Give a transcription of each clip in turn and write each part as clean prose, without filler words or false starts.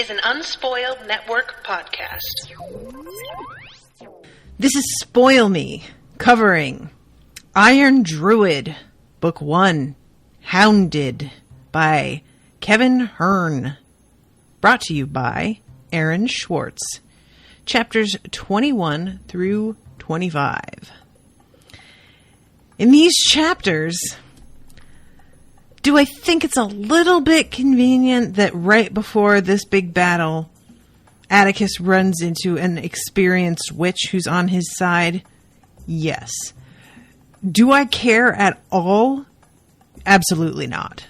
is an Unspoiled Network podcast. This is Spoil Me, covering Iron Druid, Book 1, Hounded, by Kevin Hearn. Brought to you by Aaron Schwartz. Chapters 21 through 25. In these chapters, do I think it's a little bit convenient that right before this big battle, Atticus runs into an experienced witch who's on his side? Yes. Do I care at all? Absolutely not.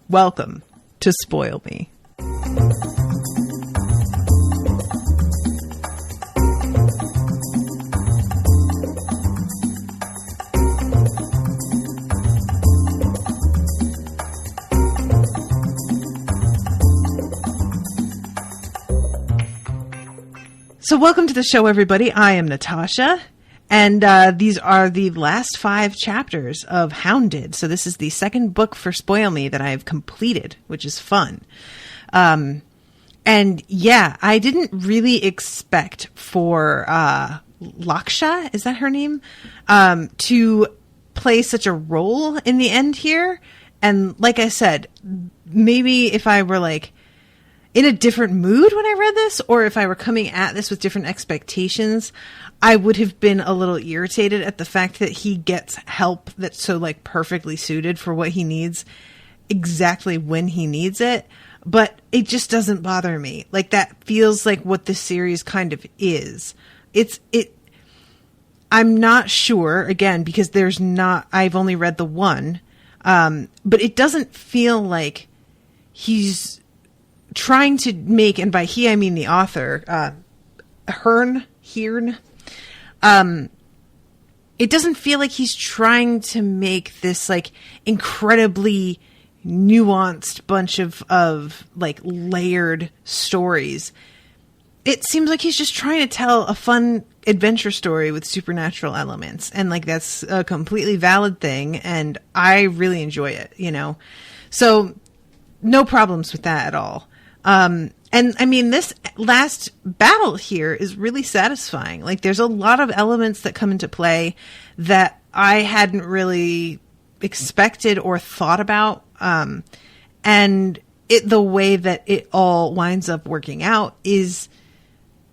Welcome to Spoil Me. So welcome to the show, everybody. I am Natasha, and these are the last 5 chapters of Hounded. So this is the second book for Spoil Me that I've completed, which is fun. And yeah, I didn't really expect for Laksha, is that her name, to play such a role in the end here. And like I said, maybe if I were like in a different mood when I read this, or if I were coming at this with different expectations, I would have been a little irritated at the fact that he gets help that's so like perfectly suited for what he needs exactly when he needs it. But it just doesn't bother me. Like, that feels like what this series kind of is. I'm not sure, again, because I've only read the one, but it doesn't feel like he's trying to make, and by he I mean the author, Hearn. It doesn't feel like he's trying to make this like incredibly nuanced bunch of like layered stories. It seems like he's just trying to tell a fun adventure story with supernatural elements, and like that's a completely valid thing, and I really enjoy it, you know. So no problems with that at all. And I mean, this last battle here is really satisfying. Like, there's a lot of elements that come into play that I hadn't really expected or thought about. And the way that it all winds up working out is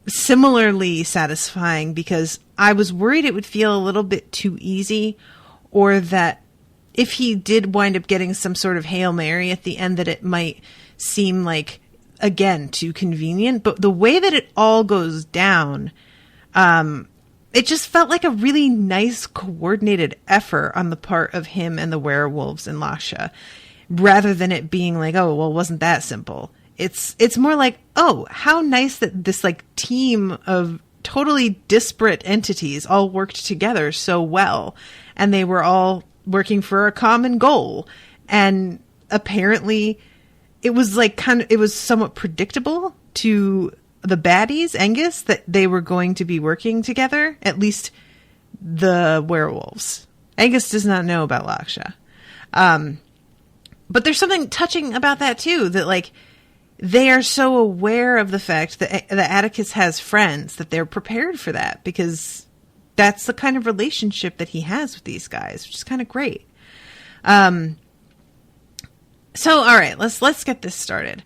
similarly satisfying, because I was worried it would feel a little bit too easy, or that if he did wind up getting some sort of Hail Mary at the end, that it might seem like, again, too convenient. But the way that it all goes down, it just felt like a really nice coordinated effort on the part of him and the werewolves and Laksha, rather than it being like, oh, well, wasn't that simple? It's more like, oh, how nice that this like team of totally disparate entities all worked together so well, and they were all working for a common goal. And apparently it was like it was somewhat predictable to the baddies, Angus, that they were going to be working together, at least the werewolves. Angus does not know about Laksha. But there's something touching about that too, that like they are so aware of the fact that Atticus has friends, that they're prepared for that, because that's the kind of relationship that he has with these guys, which is kind of great. So, all right, let's get this started.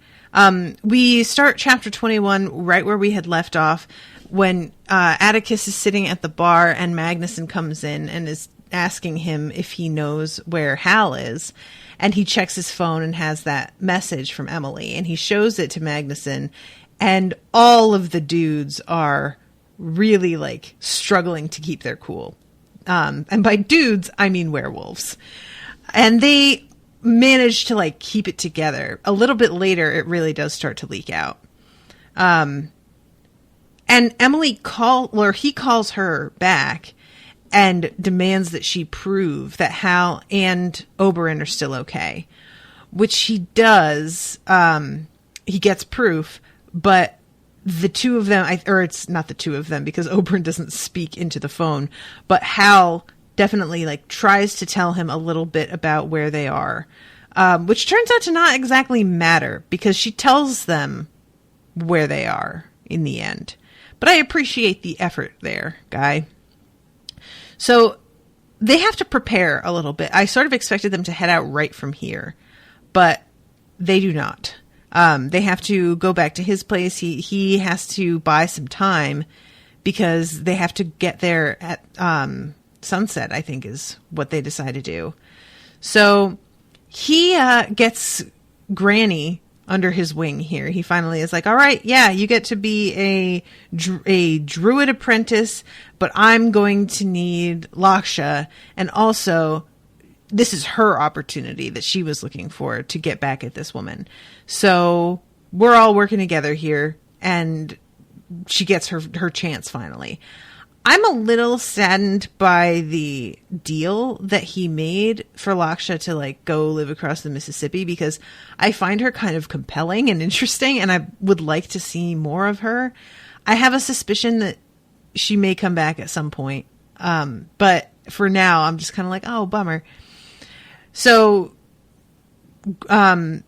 We start chapter 21 right where we had left off, when Atticus is sitting at the bar and Magnuson comes in and is asking him if he knows where Hal is. And he checks his phone and has that message from Emily, and he shows it to Magnuson, and all of the dudes are really like struggling to keep their cool. And by dudes, I mean werewolves. And they manage to like keep it together. A little bit later, it really does start to leak out. And Emily he calls her back and demands that she prove that Hal and Oberyn are still okay, which he does. He gets proof, but the two of them, or it's not the two of them because Oberyn doesn't speak into the phone, but Hal definitely like tries to tell him a little bit about where they are, which turns out to not exactly matter, because she tells them where they are in the end. But I appreciate the effort there, Guy. So they have to prepare a little bit. I sort of expected them to head out right from here, but they do not. They have to go back to his place. He has to buy some time because they have to get there at sunset, I think is what they decide to do. So he gets Granny under his wing here. He finally is like, all right, yeah, you get to be a druid apprentice, but I'm going to need Laksha. And also, this is her opportunity that she was looking for to get back at this woman. So we're all working together here, and she gets her chance finally. I'm a little saddened by the deal that he made for Laksha to like go live across the Mississippi, because I find her kind of compelling and interesting, and I would like to see more of her. I have a suspicion that she may come back at some point. But for now, I'm just kind of like, oh, bummer. So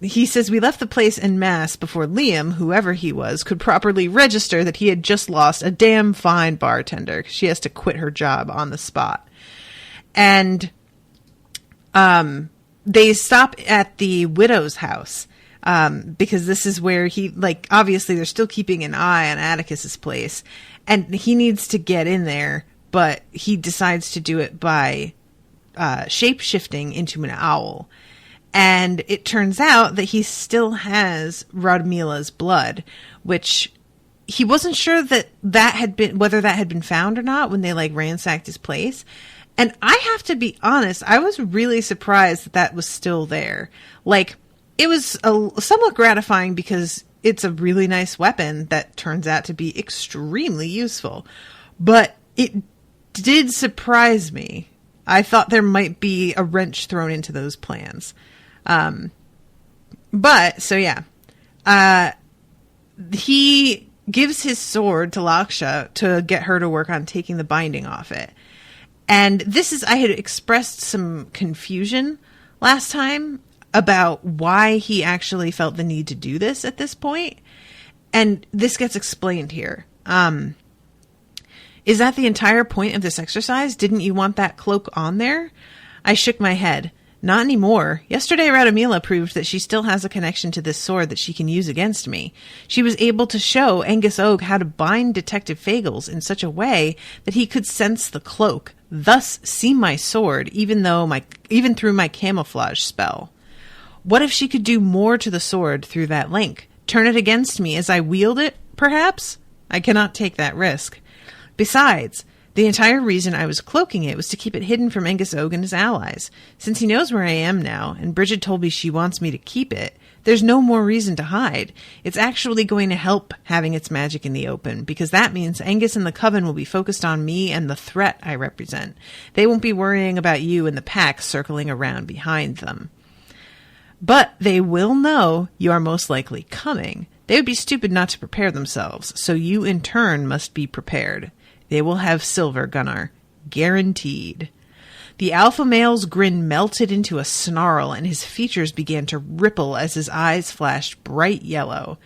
he says, we left the place en masse before Liam, whoever he was, could properly register that he had just lost a damn fine bartender. She has to quit her job on the spot. And they stop at the widow's house because this is where he, like, obviously they're still keeping an eye on Atticus's place. And he needs to get in there, but he decides to do it by shape-shifting into an owl. And it turns out that he still has Radmila's blood, which he wasn't sure whether that had been found or not when they like ransacked his place. And I have to be honest, I was really surprised that was still there. Like, it was somewhat gratifying because it's a really nice weapon that turns out to be extremely useful. But it did surprise me. I thought there might be a wrench thrown into those plans. He gives his sword to Laksha to get her to work on taking the binding off it. And I had expressed some confusion last time about why he actually felt the need to do this at this point. And this gets explained here. Is that the entire point of this exercise? Didn't you want that cloak on there? I shook my head. Not anymore. Yesterday, Radamila proved that she still has a connection to this sword that she can use against me. She was able to show Angus Og how to bind Detective Fagels in such a way that he could sense the cloak, thus see my sword, even through my camouflage spell. What if she could do more to the sword through that link? Turn it against me as I wield it, perhaps? I cannot take that risk. Besides, the entire reason I was cloaking it was to keep it hidden from Angus Og and his allies. Since he knows where I am now, and Bridget told me she wants me to keep it, there's no more reason to hide. It's actually going to help having its magic in the open, because that means Angus and the Coven will be focused on me and the threat I represent. They won't be worrying about you and the pack circling around behind them. But they will know you are most likely coming. They would be stupid not to prepare themselves, so you in turn must be prepared. They will have silver, Gunnar. Guaranteed. The alpha male's grin melted into a snarl, and his features began to ripple as his eyes flashed bright yellow.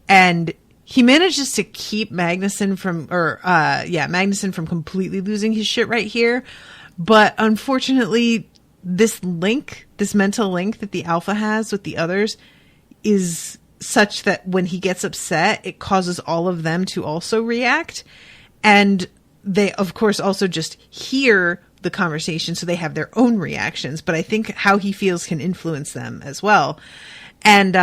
And he manages to keep Magnuson from completely losing his shit right here. But unfortunately, this mental link that the alpha has with the others is such that when he gets upset, it causes all of them to also react. And they, of course, also just hear the conversation, so they have their own reactions. But I think how he feels can influence them as well. And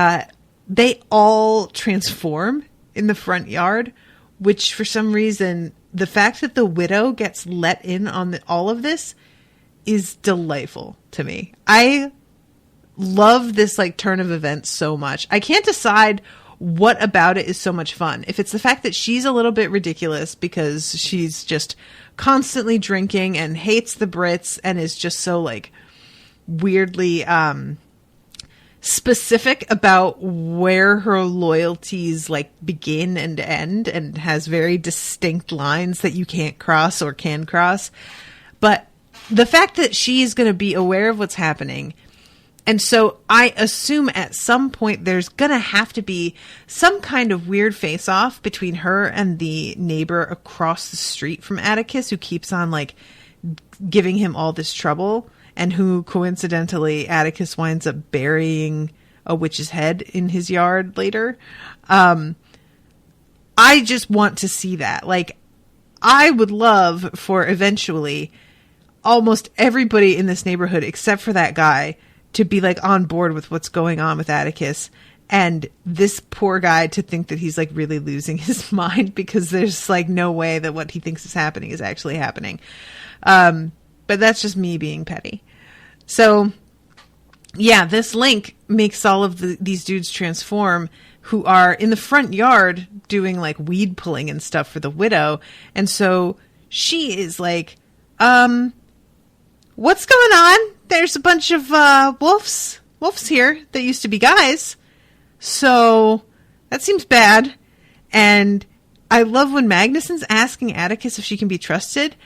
they all transform in the front yard, which for some reason, the fact that the widow gets let in on all of this is delightful to me. I love this like turn of events so much. I can't decide what about it is so much fun. If it's the fact that she's a little bit ridiculous because she's just constantly drinking and hates the Brits and is just so like weirdly specific about where her loyalties like begin and end, and has very distinct lines that you can't cross or can cross. But the fact that she's going to be aware of what's happening And so I assume at some point there's going to have to be some kind of weird face-off between her and the neighbor across the street from Atticus, who keeps on like giving him all this trouble, and who coincidentally Atticus winds up burying a witch's head in his yard later. I just want to see that. Like, I would love for eventually almost everybody in this neighborhood, except for that guy, to be like on board with what's going on with Atticus, and this poor guy to think that he's like really losing his mind because there's like no way that what he thinks is happening is actually happening. But that's just me being petty. So yeah, this link makes all of these dudes transform, who are in the front yard doing like weed pulling and stuff for the widow. And so she is like, what's going on? There's a bunch of wolves here that used to be guys. So that seems bad. And I love when Magnuson's asking Atticus if she can be trusted.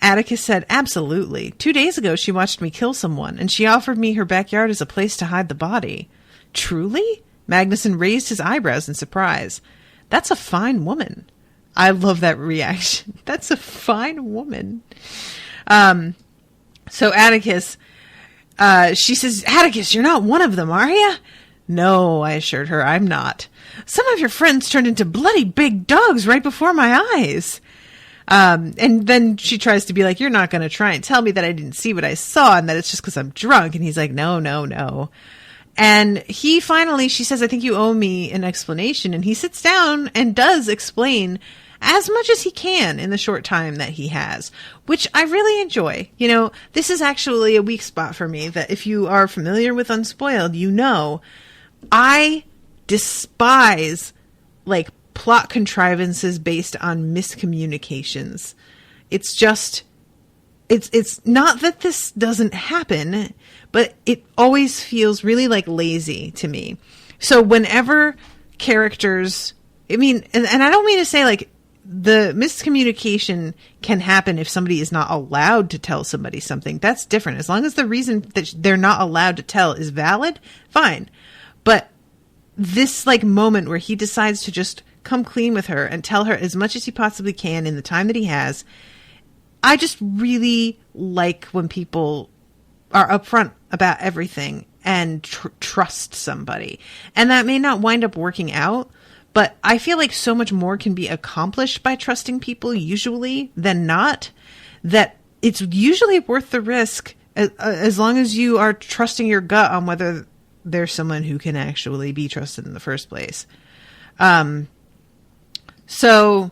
Atticus said, absolutely. 2 days ago, she watched me kill someone, and she offered me her backyard as a place to hide the body. Truly? Magnuson raised his eyebrows in surprise. That's a fine woman. I love that reaction. That's a fine woman. So Atticus, she says, Atticus, you're not one of them, are you? No, I assured her, I'm not. Some of your friends turned into bloody big dogs right before my eyes. And then she tries to be like, you're not going to try and tell me that I didn't see what I saw and that it's just because I'm drunk. And he's like, no. And he finally, she says, I think you owe me an explanation. And he sits down and does explain as much as he can in the short time that he has, which I really enjoy. You know, this is actually a weak spot for me, that if you are familiar with Unspoiled, you know, I despise like plot contrivances based on miscommunications. It's just, it's not that this doesn't happen, but it always feels really like lazy to me. So whenever characters, I mean, and I don't mean to say like the miscommunication can happen if somebody is not allowed to tell somebody something. That's different. As long as the reason that they're not allowed to tell is valid, fine. But this like moment where he decides to just come clean with her and tell her as much as he possibly can in the time that he has, I just really like when people are upfront about everything and trust somebody. And that may not wind up working out, but I feel like so much more can be accomplished by trusting people usually than not, that it's usually worth the risk as long as you are trusting your gut on whether there's someone who can actually be trusted in the first place. So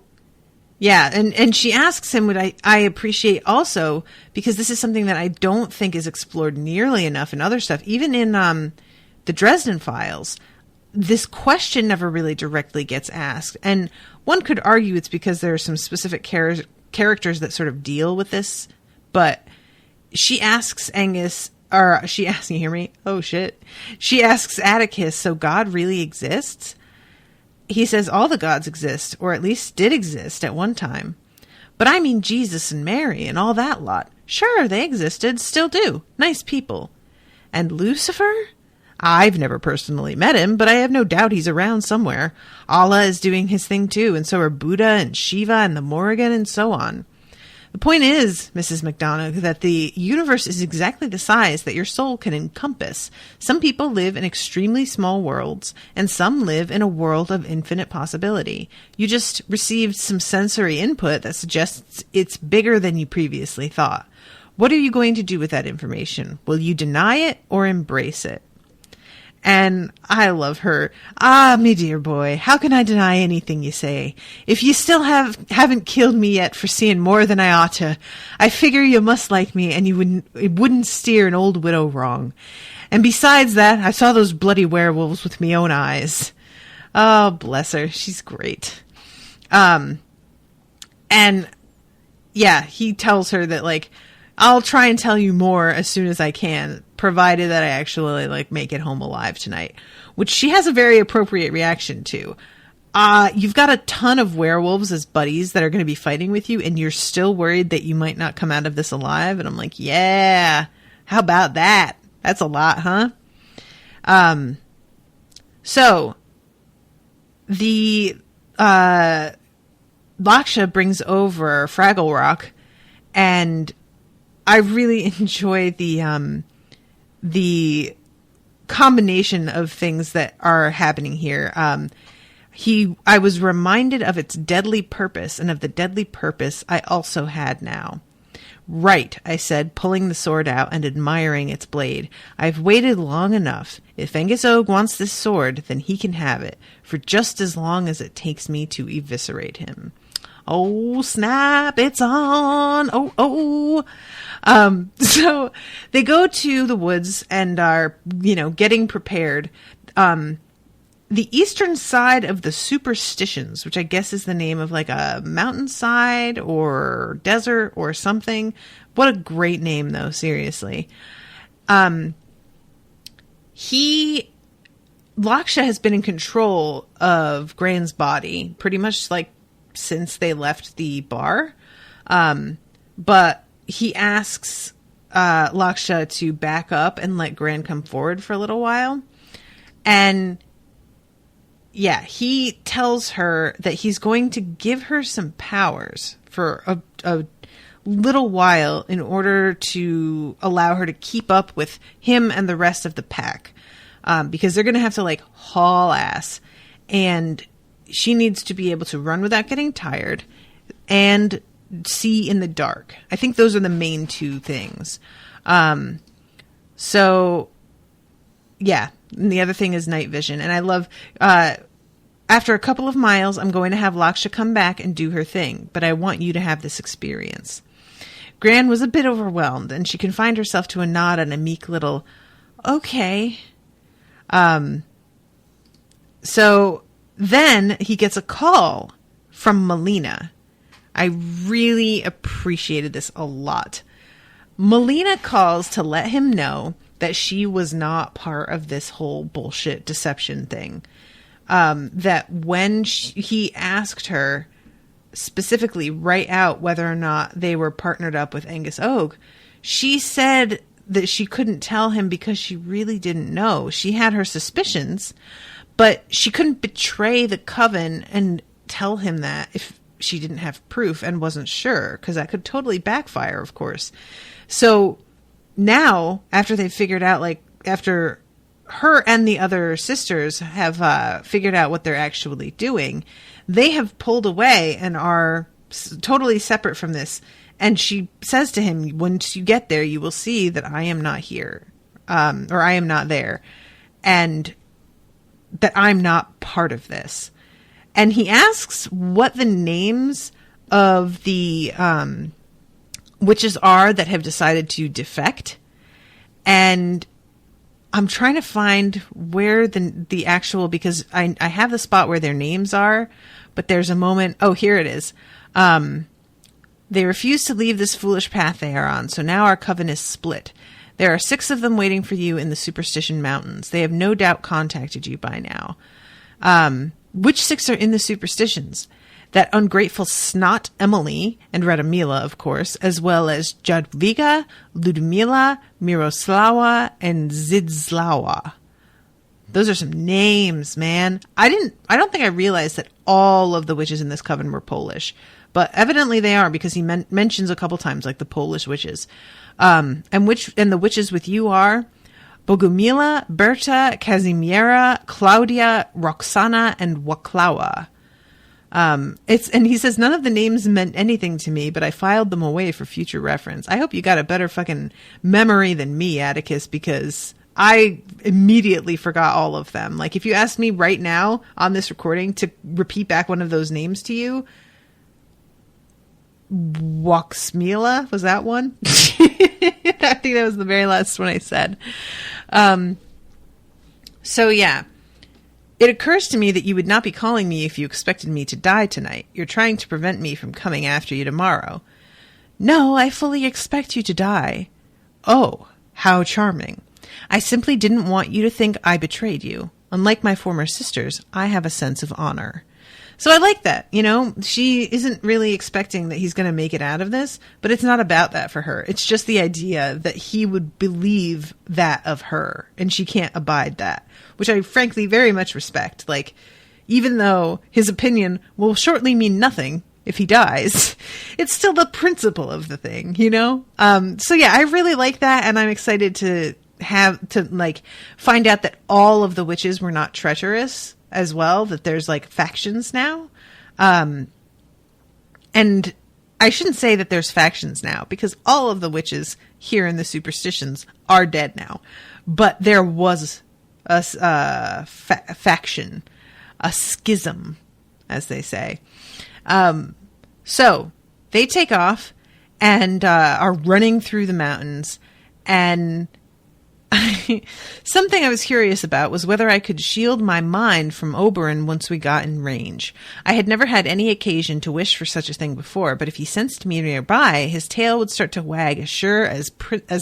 yeah, and she asks him what I appreciate also, because this is something that I don't think is explored nearly enough in other stuff. Even in the Dresden Files, this question never really directly gets asked. And one could argue it's because there are some specific characters that sort of deal with this. But she asks Angus, or she asks, you hear me? Oh shit. She asks Atticus, so God really exists? He says all the gods exist, or at least did exist at one time. But I mean Jesus and Mary and all that lot. Sure, they existed, still do. Nice people. And Lucifer? I've never personally met him, but I have no doubt he's around somewhere. Allah is doing his thing too, and so are Buddha and Shiva and the Morrigan and so on. The point is, Mrs. McDonough, that the universe is exactly the size that your soul can encompass. Some people live in extremely small worlds, and some live in a world of infinite possibility. You just received some sensory input that suggests it's bigger than you previously thought. What are you going to do with that information? Will you deny it or embrace it? And I love her. Ah, me dear boy, how can I deny anything you say? If you still haven't killed me yet for seeing more than I ought to, I figure you must like me, and it wouldn't steer an old widow wrong. And besides that, I saw those bloody werewolves with me own eyes. Oh, bless her. She's great. And yeah, he tells her that, like, I'll try and tell you more as soon as I can, provided that I actually like make it home alive tonight, which she has a very appropriate reaction to. You've got a ton of werewolves as buddies that are going to be fighting with you, and you're still worried that you might not come out of this alive. And I'm like, yeah, how about that? That's a lot, huh? So the Laksha brings over Fraggle Rock, and I really enjoy the combination of things that are happening here. I was reminded of its deadly purpose, and of the deadly purpose I also had now. Right, I said, pulling the sword out and admiring its blade. I've waited long enough. If Angus Og wants this sword, then he can have it, for just as long as it takes me to eviscerate him. Oh, snap, it's on. So they go to the woods and are, getting prepared. The eastern side of the Superstitions, which I guess is the name of like a mountainside or desert or something. What a great name, though, seriously. Laksha has been in control of Gran's body pretty much like since they left the bar. But he asks Laksha to back up and let Gran come forward for a little while. And yeah, he tells her that he's going to give her some powers for a little while in order to allow her to keep up with him and the rest of the pack. Because they're going to have to like haul ass, and she needs to be able to run without getting tired and see in the dark. I think those are the main two things. So yeah. And the other thing is night vision. And I love, after a couple of miles, I'm going to have Laksha come back and do her thing, but I want you to have this experience. Gran was a bit overwhelmed, and she confined herself to a nod and a meek little, okay. So then he gets a call from Melina. I really appreciated this a lot. Melina calls to let him know that she was not part of this whole bullshit deception thing. That when he asked her specifically right out whether or not they were partnered up with Angus Og, she said that she couldn't tell him because she really didn't know. She had her suspicions, but she couldn't betray the coven and tell him that if she didn't have proof and wasn't sure, because that could totally backfire, of course. So now, after they've figured out, like, after her and the other sisters have figured out what they're actually doing, they have pulled away and are totally separate from this. And she says to him, once you get there, you will see that I am not here, or I am not there, and that I'm not part of this. And he asks what the names of the witches are that have decided to defect. And I'm trying to find where the actual, because I have the spot where their names are, but there's a moment. Oh, here it is. They refuse to leave this foolish path they are on, so now our coven is split. There are 6 of them waiting for you in the Superstition Mountains. They have no doubt contacted you by now. Which 6 are in the Superstitions? That ungrateful snot Emily and Radamila, of course, as well as Jadwiga, Ludmila, Miroslava, and Zidslawa. Those are some names, man. I don't think I realized that all of the witches in this coven were Polish, but evidently they are, because he mentions a couple times, like, the Polish witches. And the witches with you are Bogumila, Berta, Kazimiera, Claudia, Roxana, and Waklawa. And he says, none of the names meant anything to me, but I filed them away for future reference. I hope you got a better fucking memory than me, Atticus, because I immediately forgot all of them. Like, if you asked me right now on this recording to repeat back one of those names to you, Waxmila, was that one? I think that was the very last one I said. So yeah. It occurs to me that you would not be calling me if you expected me to die tonight. You're trying to prevent me from coming after you tomorrow. No, I fully expect you to die. Oh, how charming. I simply didn't want you to think I betrayed you. Unlike my former sisters, I have a sense of honor. So I like that, you know, she isn't really expecting that he's going to make it out of this, but it's not about that for her. It's just the idea that he would believe that of her, and she can't abide that, which I frankly very much respect. Like, even though his opinion will shortly mean nothing if he dies, it's still the principle of the thing, you know? So yeah, I really like that, and I'm excited to find out that all of the witches were not treacherous as well, that there's like factions now. And I shouldn't say that there's factions now, because all of the witches here in the superstitions are dead now. But there was a faction, a schism, as they say. So they take off and are running through the mountains, and something I was curious about was whether I could shield my mind from Oberon once we got in range. I had never had any occasion to wish for such a thing before, but if he sensed me nearby, his tail would start to wag as sure as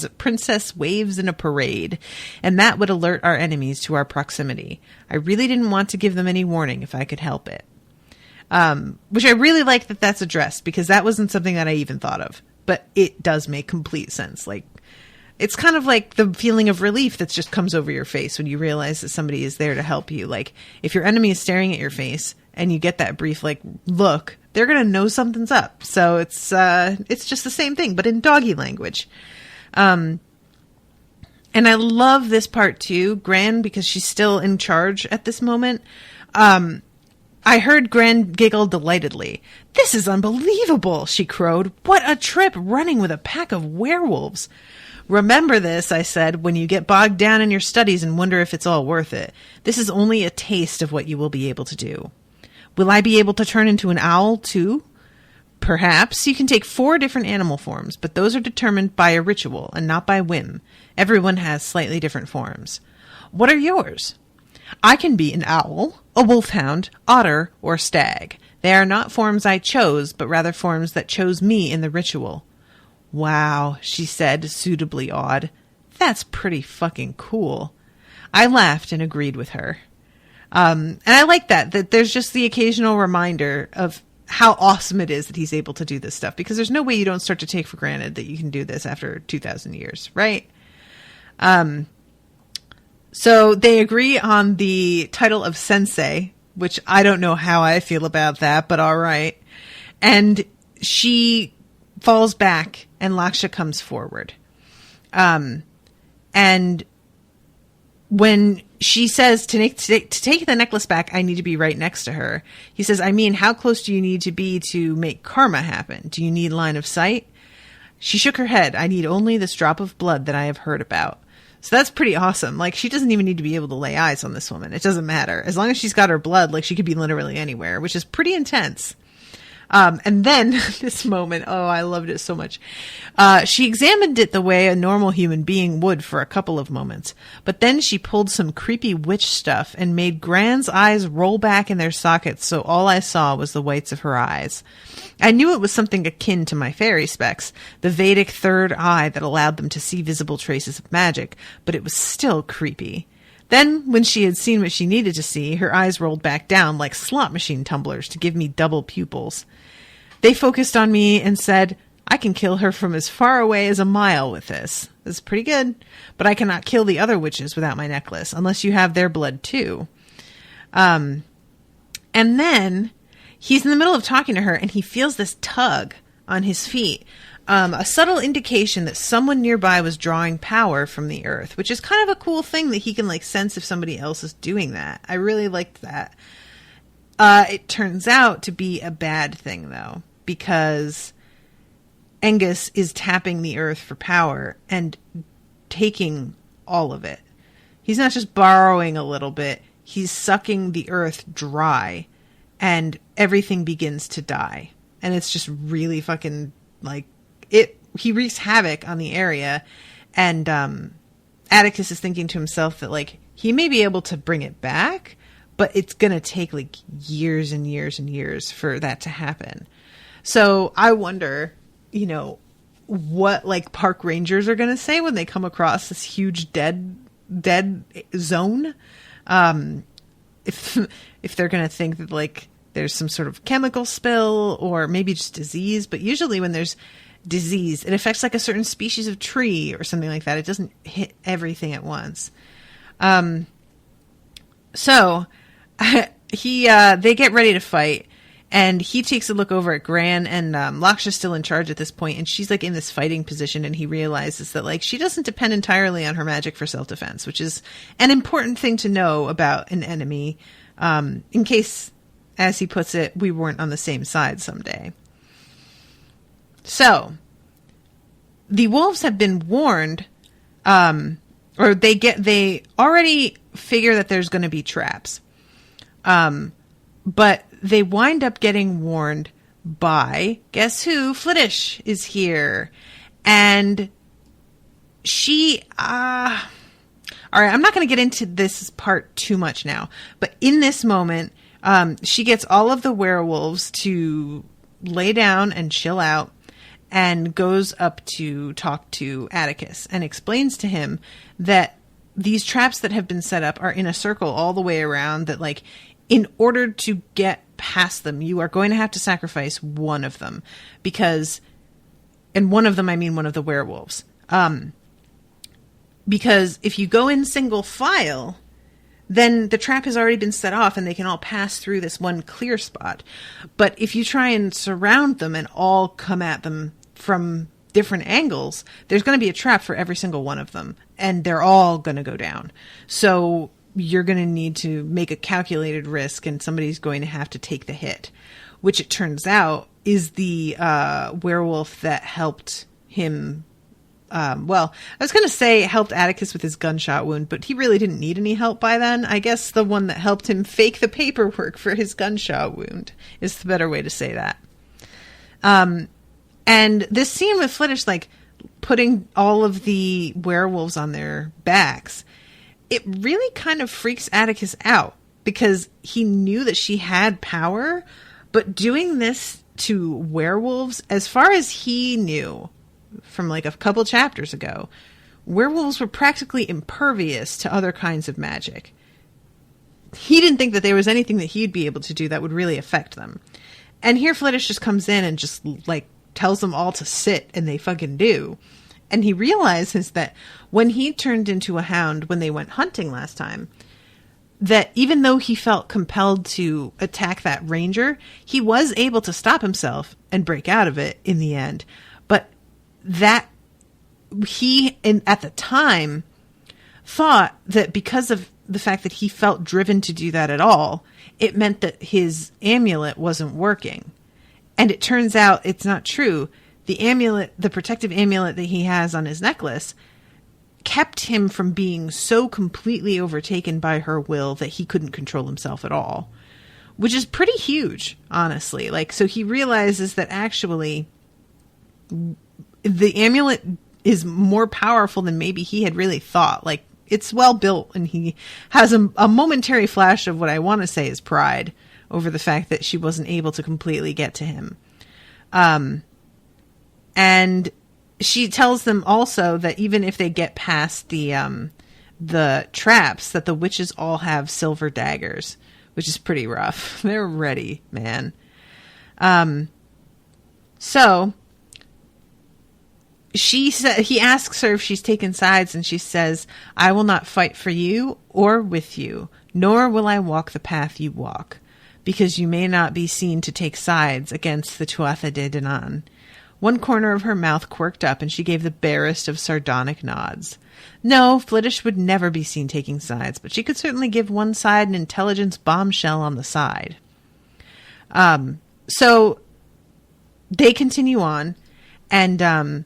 a princess waves in a parade, and that would alert our enemies to our proximity. I really didn't want to give them any warning if I could help it. Which I really like that that's addressed, because that wasn't something that I even thought of, but it does make complete sense. Like, it's kind of like the feeling of relief that just comes over your face when you realize that somebody is there to help you. Like, if your enemy is staring at your face and you get that brief, like, look, they're going to know something's up. So it's just the same thing, but in doggy language. And I love this part too, Gran, because she's still in charge at this moment. I heard Gran giggle delightedly. "This is unbelievable," she crowed. "What a trip running with a pack of werewolves." "Remember this," I said, "when you get bogged down in your studies and wonder if it's all worth it. This is only a taste of what you will be able to do." "Will I be able to turn into an owl, too?" "Perhaps. You can take 4 different animal forms, but those are determined by a ritual and not by whim. Everyone has slightly different forms." "What are yours?" "I can be an owl, a wolfhound, otter, or stag. They are not forms I chose, but rather forms that chose me in the ritual." "Wow," she said, suitably awed. "That's pretty fucking cool." I laughed and agreed with her. And I like that there's just the occasional reminder of how awesome it is that he's able to do this stuff, because there's no way you don't start to take for granted that you can do this after 2,000 years, right? So they agree on the title of sensei, which I don't know how I feel about that, but all right. And she falls back, and Laksha comes forward. And when she says to take the necklace back, I need to be right next to her. He says, "I mean, how close do you need to be to make karma happen? Do you need line of sight?" She shook her head. "I need only this drop of blood that I have heard about." So that's pretty awesome. Like, she doesn't even need to be able to lay eyes on this woman. It doesn't matter. As long as she's got her blood, like, she could be literally anywhere, which is pretty intense. And then this moment, oh, I loved it so much. She examined it the way a normal human being would for a couple of moments, but then she pulled some creepy witch stuff and made Gran's eyes roll back in their sockets, so all I saw was the whites of her eyes. I knew it was something akin to my fairy specs, the Vedic third eye that allowed them to see visible traces of magic, but it was still creepy. Then, when she had seen what she needed to see, her eyes rolled back down like slot machine tumblers to give me double pupils. They focused on me and said, "I can kill her from as far away as a mile with this. This is pretty good, but I cannot kill the other witches without my necklace, unless you have their blood too." And then he's in the middle of talking to her, and he feels this tug on his feet. A subtle indication that someone nearby was drawing power from the earth, which is kind of a cool thing that he can like sense if somebody else is doing that. I really liked that. It turns out to be a bad thing though, because Angus is tapping the earth for power and taking all of it. He's not just borrowing a little bit, he's sucking the earth dry, and everything begins to die. And it's just really fucking like he wreaks havoc on the area, and Atticus is thinking to himself that like he may be able to bring it back, but it's gonna take like years and years and years for that to happen. So I wonder, you know, what like park rangers are gonna say when they come across this huge dead zone. If they're going to think that like there's some sort of chemical spill or maybe just disease. But usually when there's disease, it affects like a certain species of tree or something like that. It doesn't hit everything at once. So they get ready to fight, and he takes a look over at Gran, and Laksha's still in charge at this point, and she's like in this fighting position, and he realizes that like she doesn't depend entirely on her magic for self-defense, which is an important thing to know about an enemy, in case, as he puts it, we weren't on the same side someday. So the wolves have been warned, or they already figure that there's going to be traps. But they wind up getting warned by, guess who? Flittish is here. And she, all right, I'm not going to get into this part too much now, but in this moment, she gets all of the werewolves to lay down and chill out, and goes up to talk to Atticus and explains to him that these traps that have been set up are in a circle all the way around, that like in order to get past them, you are going to have to sacrifice one of them, because, and one of them, I mean one of the werewolves. Because if you go in single file, then the trap has already been set off and they can all pass through this one clear spot. But if you try and surround them and all come at them from different angles, there's going to be a trap for every single one of them, and they're all going to go down. So you're going to need to make a calculated risk, and somebody's going to have to take the hit, which it turns out is the werewolf that helped him. Well, I was going to say helped Atticus with his gunshot wound, but he really didn't need any help by then. I guess the one that helped him fake the paperwork for his gunshot wound is the better way to say that. And this scene with Flittish, like, putting all of the werewolves on their backs, it really kind of freaks Atticus out, because he knew that she had power, but doing this to werewolves, as far as he knew from like a couple chapters ago, werewolves were practically impervious to other kinds of magic. He didn't think that there was anything that he'd be able to do that would really affect them. And here Flittish just comes in and just like tells them all to sit, and they fucking do. And he realizes that when he turned into a hound when they went hunting last time, that even though he felt compelled to attack that ranger, he was able to stop himself and break out of it in the end. But that he, at the time, thought that because of the fact that he felt driven to do that at all, it meant that his amulet wasn't working. And it turns out it's not true. The amulet, the protective amulet that he has on his necklace, kept him from being so completely overtaken by her will that he couldn't control himself at all. Which is pretty huge, honestly. Like, so he realizes that actually the amulet is more powerful than maybe he had really thought. Like, it's well built, and he has a momentary flash of what I want to say is pride over the fact that she wasn't able to completely get to him. And she tells them also that even if they get past the traps, that the witches all have silver daggers, which is pretty rough. They're ready, man. So he asks her if she's taken sides, and she says, "I will not fight for you or with you, nor will I walk the path you walk, because you may not be seen to take sides against the Tuatha De Danann." One corner of her mouth quirked up, and she gave the barest of sardonic nods. No, Flittish would never be seen taking sides, but she could certainly give one side an intelligence bombshell on the side. So they continue on, and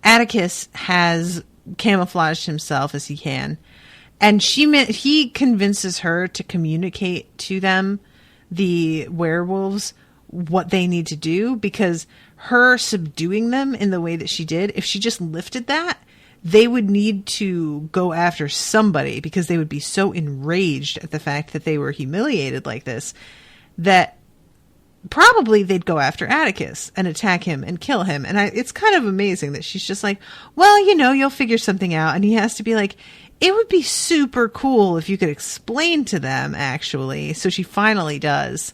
Atticus has camouflaged himself as he can, and he convinces her to communicate to them, the werewolves, what they need to do, because her subduing them in the way that she did, if she just lifted that, they would need to go after somebody, because they would be so enraged at the fact that they were humiliated like this, that probably they'd go after Atticus and attack him and kill him. And it's kind of amazing that she's just like, well, you'll figure something out. And he has to be like, it would be super cool if you could explain to them, actually. So she finally does.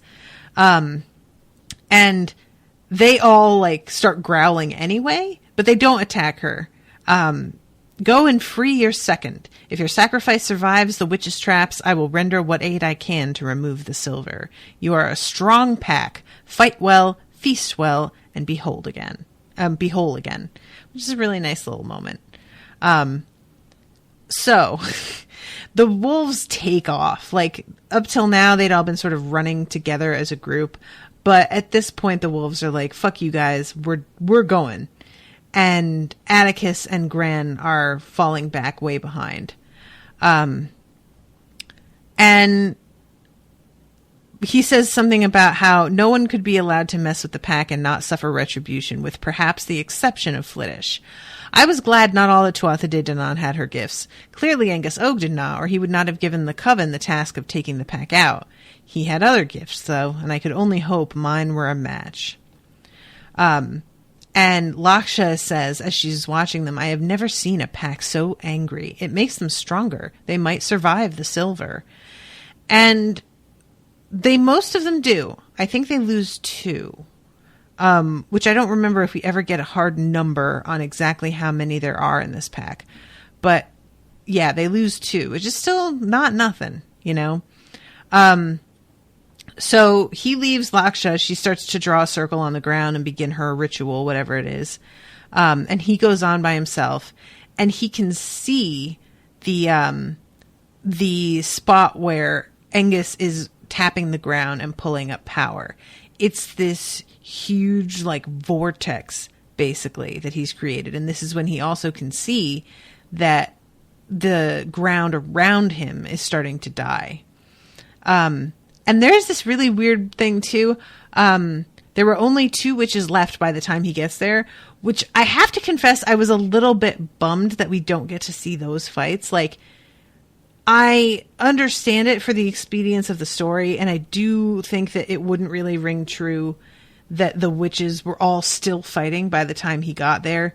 And they all, like, start growling anyway, but they don't attack her. Go and free your second. If your sacrifice survives the witch's traps, I will render what aid I can to remove the silver. You are a strong pack. Fight well, feast well, and be whole again. Which is a really nice little moment. So the wolves take off. Like, up till now, they'd all been sort of running together as a group. But at this point, the wolves are like, fuck you guys, we're going. And Atticus and Gran are falling back way behind. And he says something about how no one could be allowed to mess with the pack and not suffer retribution, with perhaps the exception of Flittish. I was glad not all the Tuatha De Danann had her gifts. Clearly Angus Og did not, or he would not have given the Coven the task of taking the pack out. He had other gifts, though, and I could only hope mine were a match. And Laksha says, as she's watching them, I have never seen a pack so angry. It makes them stronger. They might survive the silver. And most of them do. I think they lose 2. Which I don't remember if we ever get a hard number on exactly how many there are in this pack. But yeah, they lose 2, which is still not nothing, you know? So he leaves Laksha. She starts to draw a circle on the ground and begin her ritual, whatever it is. And he goes on by himself, and he can see the spot where Angus is tapping the ground and pulling up power. It's this huge, like, vortex, basically, that he's created. And this is when he also can see that the ground around him is starting to die. And there's this really weird thing, too. There were only 2 witches left by the time he gets there, which I have to confess I was a little bit bummed that we don't get to see those fights. Like, I understand it for the expedience of the story, and I do think that it wouldn't really ring true that the witches were all still fighting by the time he got there,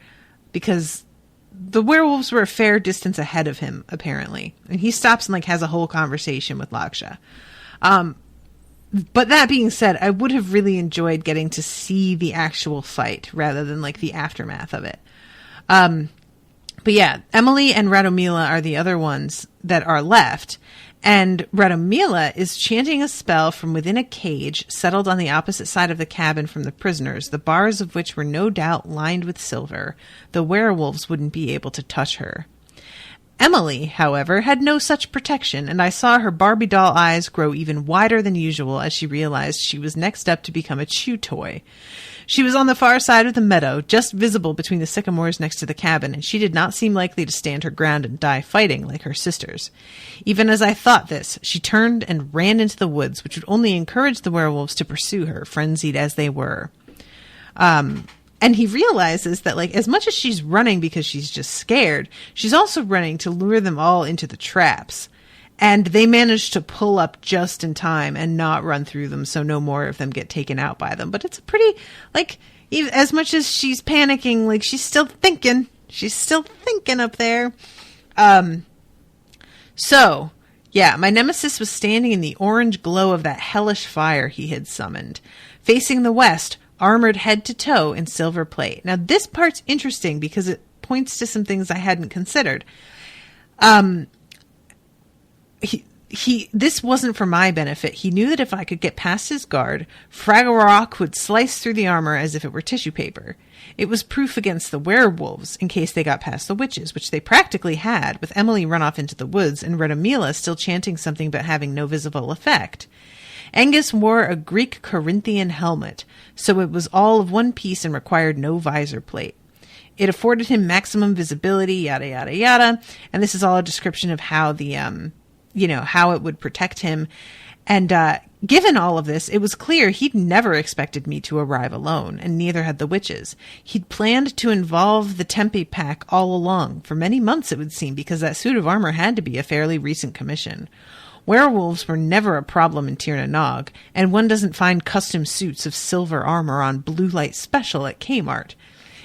because the werewolves were a fair distance ahead of him, apparently. And he stops and, like, has a whole conversation with Laksha. But that being said, I would have really enjoyed getting to see the actual fight rather than, like, the aftermath of it. But yeah, Emily and Radomila are the other ones that are left. And Radomila is chanting a spell from within a cage settled on the opposite side of the cabin from the prisoners, the bars of which were no doubt lined with silver. The werewolves wouldn't be able to touch her. Emily, however, had no such protection, and I saw her Barbie doll eyes grow even wider than usual as she realized she was next up to become a chew toy. She was on the far side of the meadow, just visible between the sycamores next to the cabin, and she did not seem likely to stand her ground and die fighting like her sisters. Even as I thought this, she turned and ran into the woods, which would only encourage the werewolves to pursue her, frenzied as they were. And he realizes that, like, as much as she's running because she's just scared, she's also running to lure them all into the traps. And they manage to pull up just in time and not run through them, so no more of them get taken out by them. But it's a pretty, like, even as much as she's panicking, like, she's still thinking. She's still thinking up there. So, yeah, my nemesis was standing in the orange glow of that hellish fire he had summoned. Facing the west, armored head to toe in silver plate. Now, this part's interesting because it points to some things I hadn't considered. This wasn't for my benefit. He knew that if I could get past his guard, Fragorok would slice through the armor as if it were tissue paper. It was proof against the werewolves in case they got past the witches, which they practically had, with Emily run off into the woods and Radomila still chanting something but having no visible effect. Angus wore a Greek Corinthian helmet, so it was all of one piece and required no visor plate. It afforded him maximum visibility, yada, yada, yada. And this is all a description of how the, how it would protect him. And given all of this, it was clear he'd never expected me to arrive alone, and neither had the witches. He'd planned to involve the Tempe pack all along, for many months it would seem, because that suit of armor had to be a fairly recent commission. Werewolves were never a problem in Tir na Nog, and one doesn't find custom suits of silver armor on Blue Light Special at Kmart.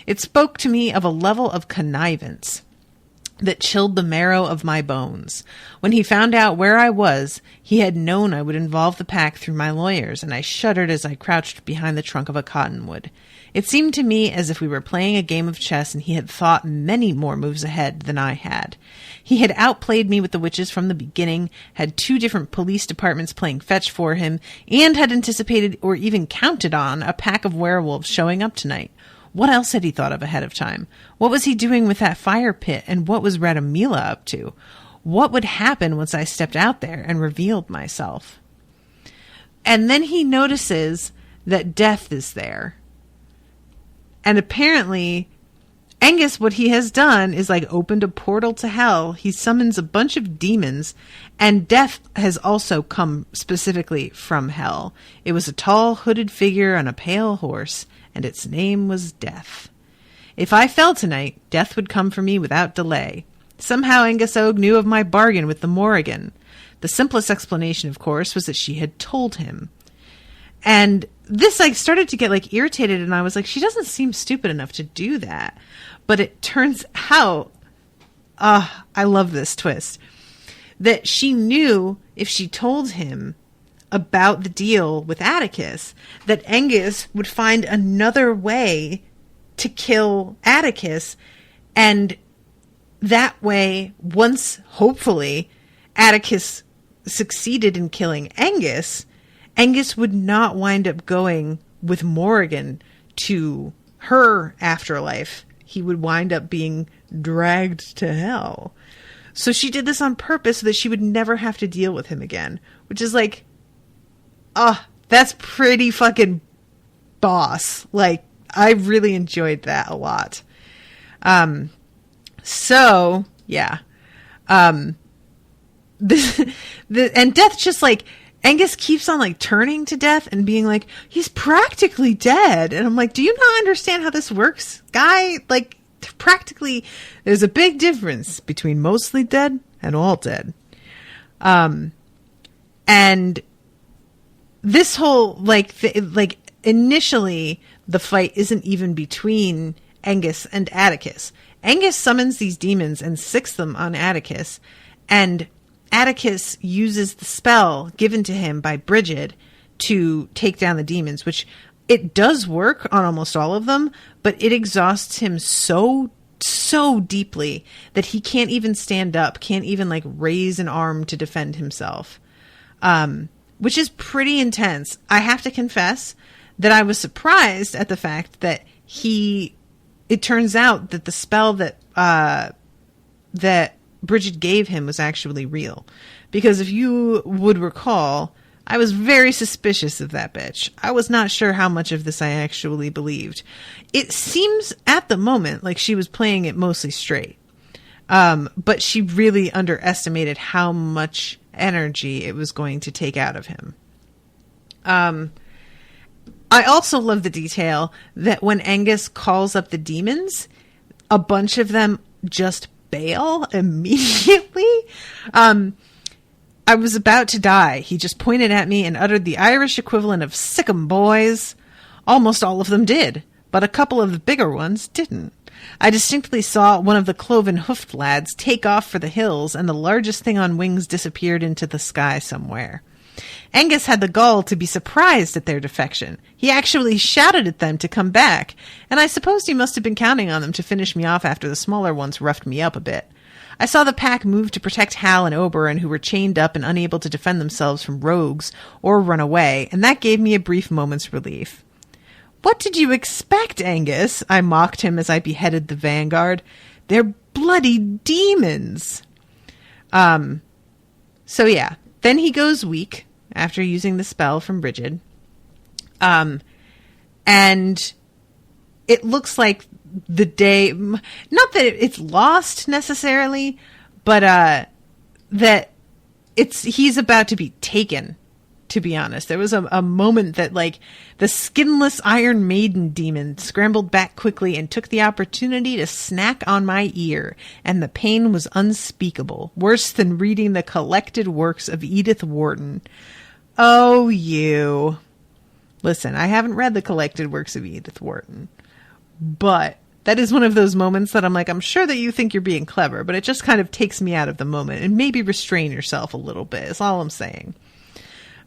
It spoke to me of a level of connivance. that chilled the marrow of my bones. When he found out where I was, he had known I would involve the pack through my lawyers, and I shuddered as I crouched behind the trunk of a cottonwood. It seemed to me as if we were playing a game of chess, and he had thought many more moves ahead than I had. He had outplayed me with the witches from the beginning, had 2 different police departments playing fetch for him, and had anticipated or even counted on a pack of werewolves showing up tonight. What else had he thought of ahead of time? What was he doing with that fire pit, and what was Radamila up to? What would happen once I stepped out there and revealed myself? And then he notices that death is there. And apparently, Angus, what he has done is like opened a portal to hell. He summons a bunch of demons, and death has also come specifically from hell. It was a tall, hooded figure on a pale horse, and its name was Death. If I fell tonight, death would come for me without delay. Somehow Angus Og knew of my bargain with the Morrigan. The simplest explanation, of course, was that she had told him. And this started to get irritated, and I was like, she doesn't seem stupid enough to do that. But it turns out, I love this twist, that she knew if she told him about the deal with Atticus, that Angus would find another way to kill Atticus, and that way, once, hopefully, Atticus succeeded in killing Angus, Angus would not wind up going with Morrigan to her afterlife. He would wind up being dragged to hell. So she did this on purpose so that she would never have to deal with him again, which is that's pretty fucking boss. I really enjoyed that a lot. So yeah. And Death just Angus keeps on turning to Death and being like, he's practically dead. And I'm like, do you not understand how this works, guy? Practically, there's a big difference between mostly dead and all dead. And this whole, initially, the fight isn't even between Angus and Atticus. Angus summons these demons and sicks them on Atticus, and Atticus uses the spell given to him by Bridget to take down the demons, which it does work on almost all of them, but it exhausts him so deeply that he can't even stand up, can't even raise an arm to defend himself. Which is pretty intense. I have to confess that I was surprised at the fact that it turns out that the spell that Bridget gave him was actually real. Because if you would recall, I was very suspicious of that bitch. I was not sure how much of this I actually believed. It seems at the moment like she was playing it mostly straight. But she really underestimated how much energy it was going to take out of him. I also love the detail that when Angus calls up the demons, a bunch of them just bail immediately. I was about to die. He just pointed at me and uttered the Irish equivalent of "sick 'em, boys." Almost all of them did, but a couple of the bigger ones didn't. I distinctly saw one of the cloven-hoofed lads take off for the hills, and the largest thing on wings disappeared into the sky somewhere. Angus had the gall to be surprised at their defection. He actually shouted at them to come back, and I suppose he must have been counting on them to finish me off after the smaller ones roughed me up a bit. I saw the pack move to protect Hal and Oberon, who were chained up and unable to defend themselves from rogues or run away, and that gave me a brief moment's relief. "What did you expect, Angus?" I mocked him as I beheaded the vanguard. "They're bloody demons." So yeah, then he goes weak after using the spell from Bridget. And it looks like the day, not that it's lost necessarily, but that he's about to be taken, to be honest. There was a moment that the skinless Iron Maiden demon scrambled back quickly and took the opportunity to snack on my ear, and the pain was unspeakable, worse than reading the collected works of Edith Wharton. Oh, you. Listen, I haven't read the collected works of Edith Wharton, but that is one of those moments that I'm like, I'm sure that you think you're being clever, but it just kind of takes me out of the moment, and maybe restrain yourself a little bit is all I'm saying.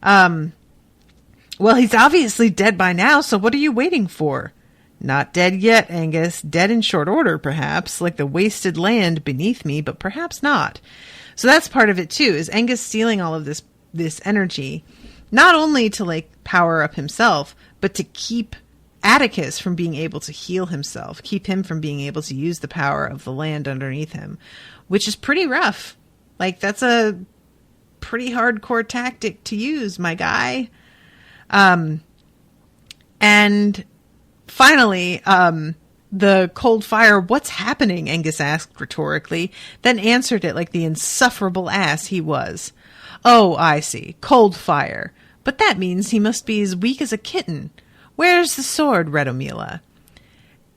Well, he's obviously dead by now, so what are you waiting for? Not dead yet, Angus. Dead in short order, perhaps, like the wasted land beneath me, but perhaps not. So that's part of it, too, is Angus stealing all of this energy, not only to, like, power up himself, but to keep Atticus from being able to heal himself, keep him from being able to use the power of the land underneath him, which is pretty rough. Like, that's a pretty hardcore tactic to use, my guy. And finally, the cold fire, what's happening? Angus asked rhetorically, then answered it like the insufferable ass he was. Oh, I see. Cold fire. But that means he must be as weak as a kitten. Where's the sword, Redomila?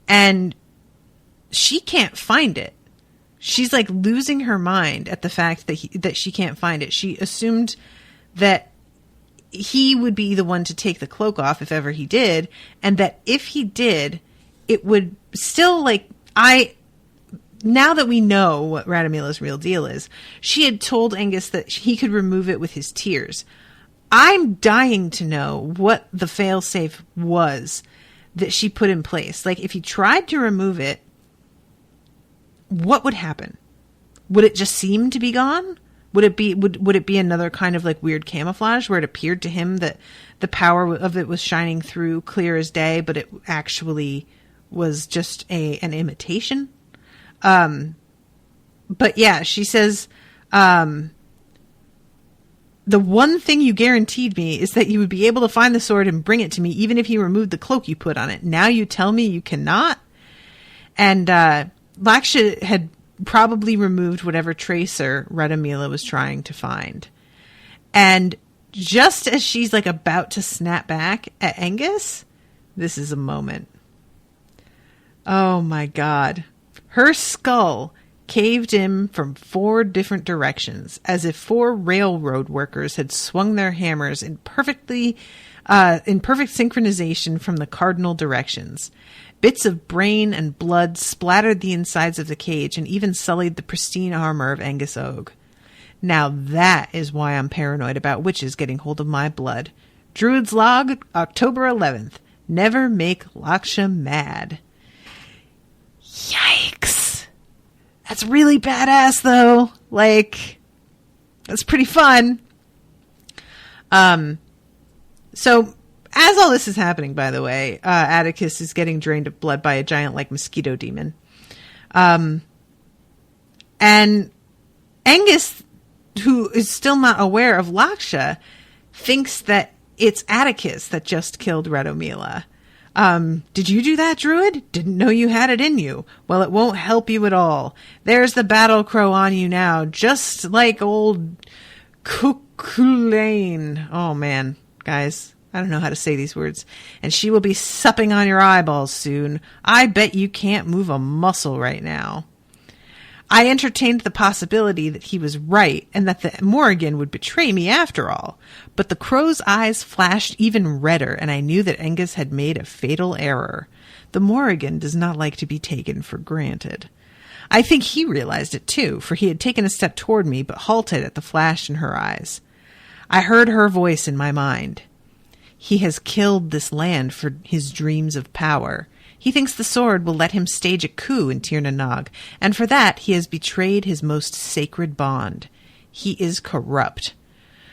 And she can't find it. She's like losing her mind at the fact that she can't find it. She assumed that he would be the one to take the cloak off if ever he did, and that if he did, it would still, like, now that we know what Radomila's real deal is, she had told Angus that he could remove it with his tears. I'm dying to know what the failsafe was that she put in place. Like, if he tried to remove it, what would happen? Would it just seem to be gone? Would it be another kind of like weird camouflage where it appeared to him that the power of it was shining through clear as day, but it actually was just an imitation? But yeah, she says, the one thing you guaranteed me is that you would be able to find the sword and bring it to me, even if you removed the cloak you put on it. Now you tell me you cannot? And Laksha had probably removed whatever tracer Redomila was trying to find. And just as she's like about to snap back at Angus, this is a moment. Oh my God. Her skull caved in from 4 different directions, as if 4 railroad workers had swung their hammers in perfect synchronization from the cardinal directions. Bits of brain and blood splattered the insides of the cage and even sullied the pristine armor of Angus Og. Now that is why I'm paranoid about witches getting hold of my blood. Druid's Log, October 11th. Never make Laksha mad. Yikes. That's really badass, though. Like, that's pretty fun. So, as all this is happening, by the way, Atticus is getting drained of blood by a giant, like, mosquito demon. And Angus, who is still not aware of Laksha, thinks that it's Atticus that just killed Redomila. Did you do that, Druid? Didn't know you had it in you. Well, it won't help you at all. There's the battle crow on you now, just like old Cuculain. Oh, man, guys. I don't know how to say these words. And she will be supping on your eyeballs soon. I bet you can't move a muscle right now. I entertained the possibility that he was right and that the Morrigan would betray me after all. But the crow's eyes flashed even redder, and I knew that Angus had made a fatal error. The Morrigan does not like to be taken for granted. I think he realized it too, for he had taken a step toward me but halted at the flash in her eyes. I heard her voice in my mind. He has killed this land for his dreams of power. He thinks the sword will let him stage a coup in Tir na Nog, and for that he has betrayed his most sacred bond. He is corrupt.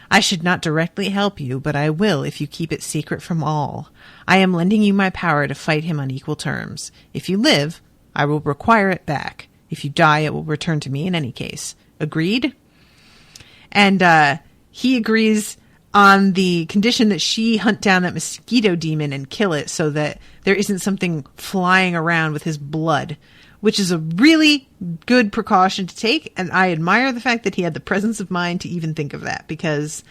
I should not directly help you, but I will if you keep it secret from all. I am lending you my power to fight him on equal terms. If you live, I will require it back. If you die, it will return to me in any case. Agreed? And he agrees on the condition that she hunt down that mosquito demon and kill it so that there isn't something flying around with his blood, which is a really good precaution to take. And I admire the fact that he had the presence of mind to even think of that, because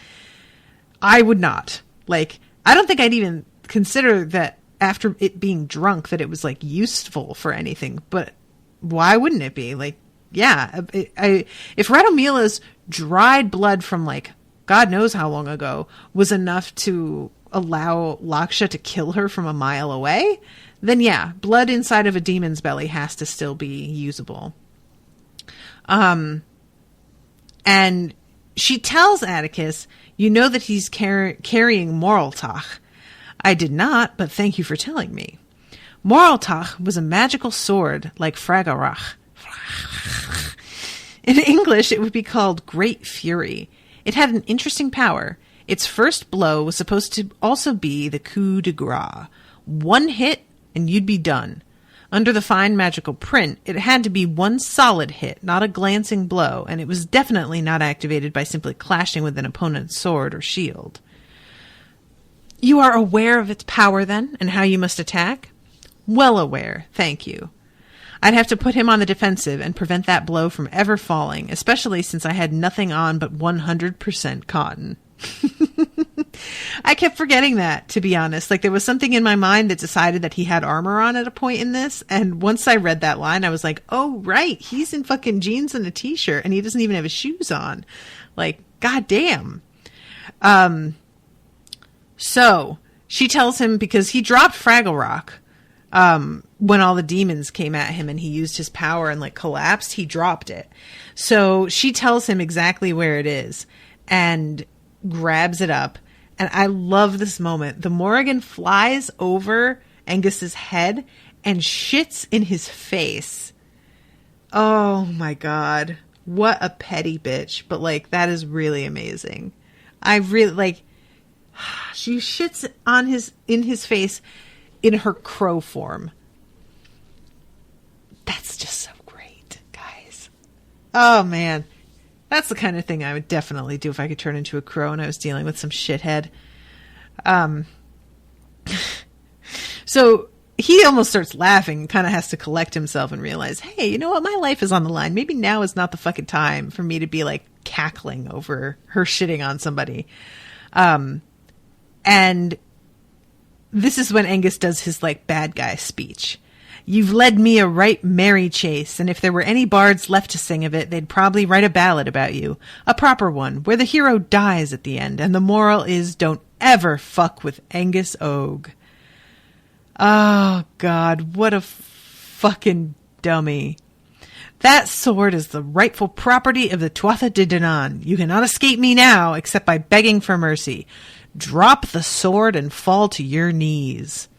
I would not. Like, I don't think I'd even consider that after it being drunk that it was, like, useful for anything. But why wouldn't it be? Like, yeah, if Radomila's dried blood from, like, God knows how long ago was enough to allow Laksha to kill her from a mile away, then yeah, blood inside of a demon's belly has to still be usable. And she tells Atticus, you know that he's carrying Moraltach. I did not, but thank you for telling me. Moraltach was a magical sword like Fragarach. In English, it would be called Great Fury. It had an interesting power. Its first blow was supposed to also be the coup de grace. One hit, and you'd be done. Under the fine magical print, it had to be one solid hit, not a glancing blow, and it was definitely not activated by simply clashing with an opponent's sword or shield. You are aware of its power, then, and how you must attack? Well aware, thank you. I'd have to put him on the defensive and prevent that blow from ever falling, especially since I had nothing on but 100% cotton. I kept forgetting that, to be honest. Like, there was something in my mind that decided that he had armor on at a point in this, and once I read that line, I was like, oh, right, he's in fucking jeans and a t-shirt, and he doesn't even have his shoes on. Like, goddamn. So, she tells him, because he dropped Fraggle Rock, when all the demons came at him and he used his power and, like, collapsed, he dropped it. So, she tells him exactly where it is, and grabs it up. And I love this moment. The Morrigan flies over Angus's head and shits in his face. Oh my god. What a petty bitch. But, like, that is really amazing. I really, like, she shits in his face in her crow form. That's just so great, guys. Oh man. That's the kind of thing I would definitely do if I could turn into a crow and I was dealing with some shithead. So he almost starts laughing and kind of has to collect himself and realize, hey, you know what? My life is on the line. Maybe now is not the fucking time for me to be, like, cackling over her shitting on somebody. And this is when Angus does his, like, bad guy speech. You've led me a right merry chase, and if there were any bards left to sing of it, they'd probably write a ballad about you. A proper one, where the hero dies at the end, and the moral is don't ever fuck with Angus Og. Oh, God, what a fucking dummy. That sword is the rightful property of the Tuatha De Danann. You cannot escape me now, except by begging for mercy. Drop the sword and fall to your knees.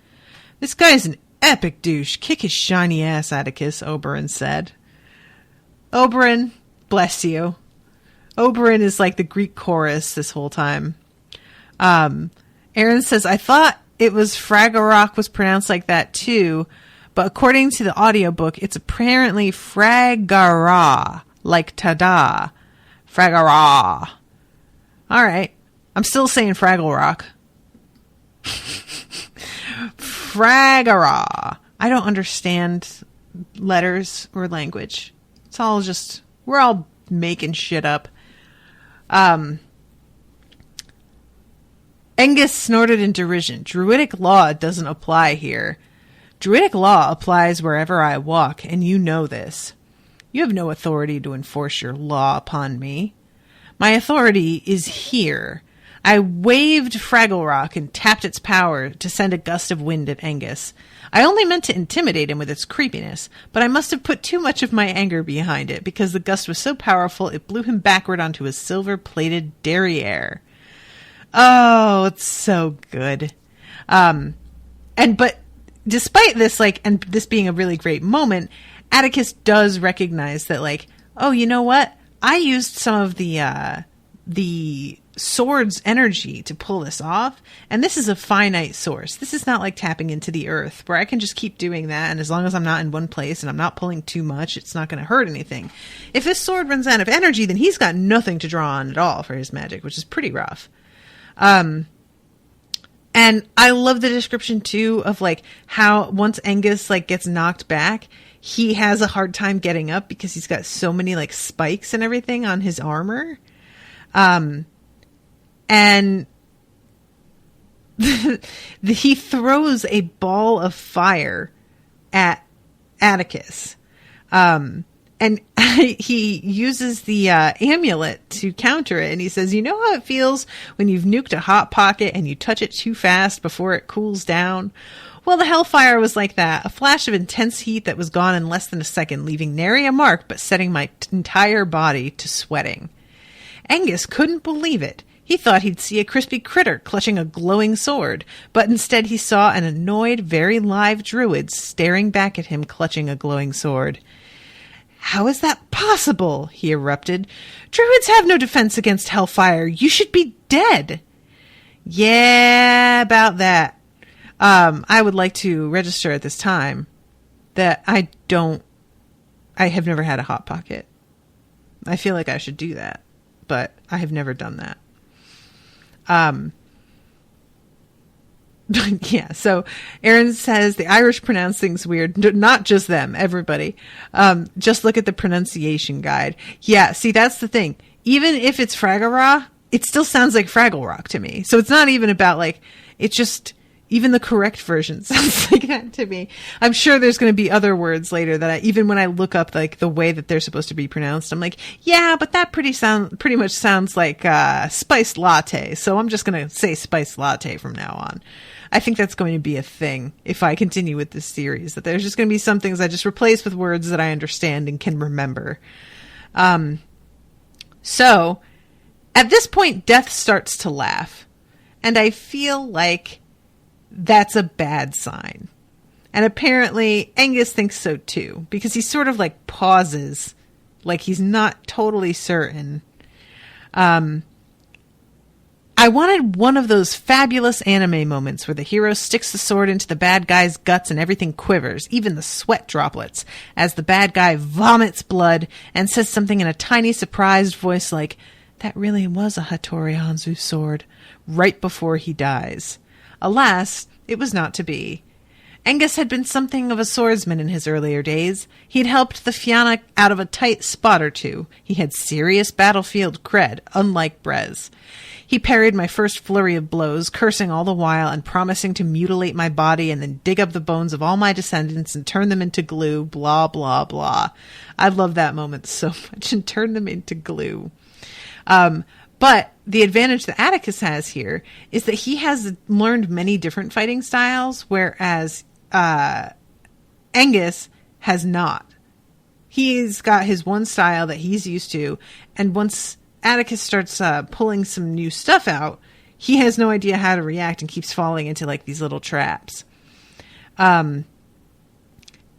This guy's an epic douche. Kick his shiny ass, Atticus, Oberyn said. Oberyn, bless you. Oberyn is like the Greek chorus this whole time. Aaron says, I thought it was Fraggarok was pronounced like that too, but according to the audiobook, it's apparently Fraggara, like tada. Fraggara. Alright. I'm still saying Fraggle Rock. Fraggara. I don't understand letters or language. It's all just, we're all making shit up. Angus snorted in derision. Druidic law doesn't apply here. Druidic law applies wherever I walk, and you know this. You have no authority to enforce your law upon me. My authority is here. I waved Fraggle Rock and tapped its power to send a gust of wind at Angus. I only meant to intimidate him with its creepiness, but I must have put too much of my anger behind it, because the gust was so powerful it blew him backward onto his silver-plated derriere. Oh, it's so good. But despite this, like, and this being a really great moment, Atticus does recognize that, like, oh, you know what? I used some of the sword's energy to pull this off, and this is a finite source. This is not like tapping into the earth, where I can just keep doing that, and as long as I'm not in one place and I'm not pulling too much, it's not going to hurt anything. If this sword runs out of energy, then he's got nothing to draw on at all for his magic, which is pretty rough. And I love the description too of, like, how once Angus, like, gets knocked back, he has a hard time getting up because he's got so many, like, spikes and everything on his armor. And he throws a ball of fire at Atticus. And And he uses the amulet to counter it. And he says, you know how it feels when you've nuked a Hot Pocket and you touch it too fast before it cools down? Well, the Hellfire was like that. A flash of intense heat that was gone in less than a second, leaving nary a mark but setting my entire body to sweating. Angus couldn't believe it. He thought he'd see a crispy critter clutching a glowing sword, but instead he saw an annoyed, very live druid staring back at him clutching a glowing sword. How is that possible? He erupted. Druids have no defense against hellfire. You should be dead. Yeah, about that. I would like to register at this time that I have never had a Hot Pocket. I feel like I should do that, but I have never done that. Yeah, so Aaron says the Irish pronounce things weird. Not just them, everybody. Just look at the pronunciation guide. Yeah, see, that's the thing. Even if it's Fraggle Rock, it still sounds like Fraggle Rock to me. So it's not even about like, it's just, even the correct version sounds like that to me. I'm sure there's going to be other words later that even when I look up like the way that they're supposed to be pronounced, I'm like, yeah, but that pretty much sounds like spiced latte. So I'm just going to say spiced latte from now on. I think that's going to be a thing if I continue with this series, that there's just going to be some things I just replace with words that I understand and can remember. So at this point, Death starts to laugh, and I feel like that's a bad sign. And apparently Angus thinks so too, because he sort of like pauses, like he's not totally certain. I wanted one of those fabulous anime moments where the hero sticks the sword into the bad guy's guts and everything quivers, even the sweat droplets, as the bad guy vomits blood and says something in a tiny surprised voice like, that really was a Hattori Hanzo sword, right before he dies. Alas, it was not to be. Angus had been something of a swordsman in his earlier days. He'd helped the Fianna out of a tight spot or two. He had serious battlefield cred, unlike Brez. He parried my first flurry of blows, cursing all the while and promising to mutilate my body and then dig up the bones of all my descendants and turn them into glue, blah, blah, blah. I love that moment so much, and turn them into glue. But the advantage that Atticus has here is that he has learned many different fighting styles, whereas Angus has not. He's got his one style that he's used to, and once Atticus starts pulling some new stuff out, he has no idea how to react and keeps falling into like these little traps. And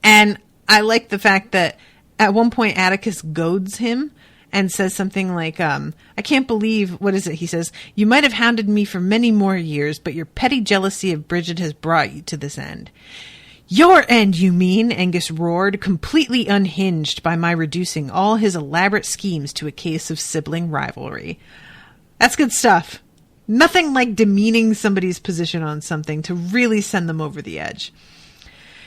I like the fact that at one point Atticus goads him and says something like, I can't believe, what is it? He says, you might have hounded me for many more years, but your petty jealousy of Bridget has brought you to this end. Your end, you mean? Angus roared, completely unhinged by my reducing all his elaborate schemes to a case of sibling rivalry. That's good stuff. Nothing like demeaning somebody's position on something to really send them over the edge.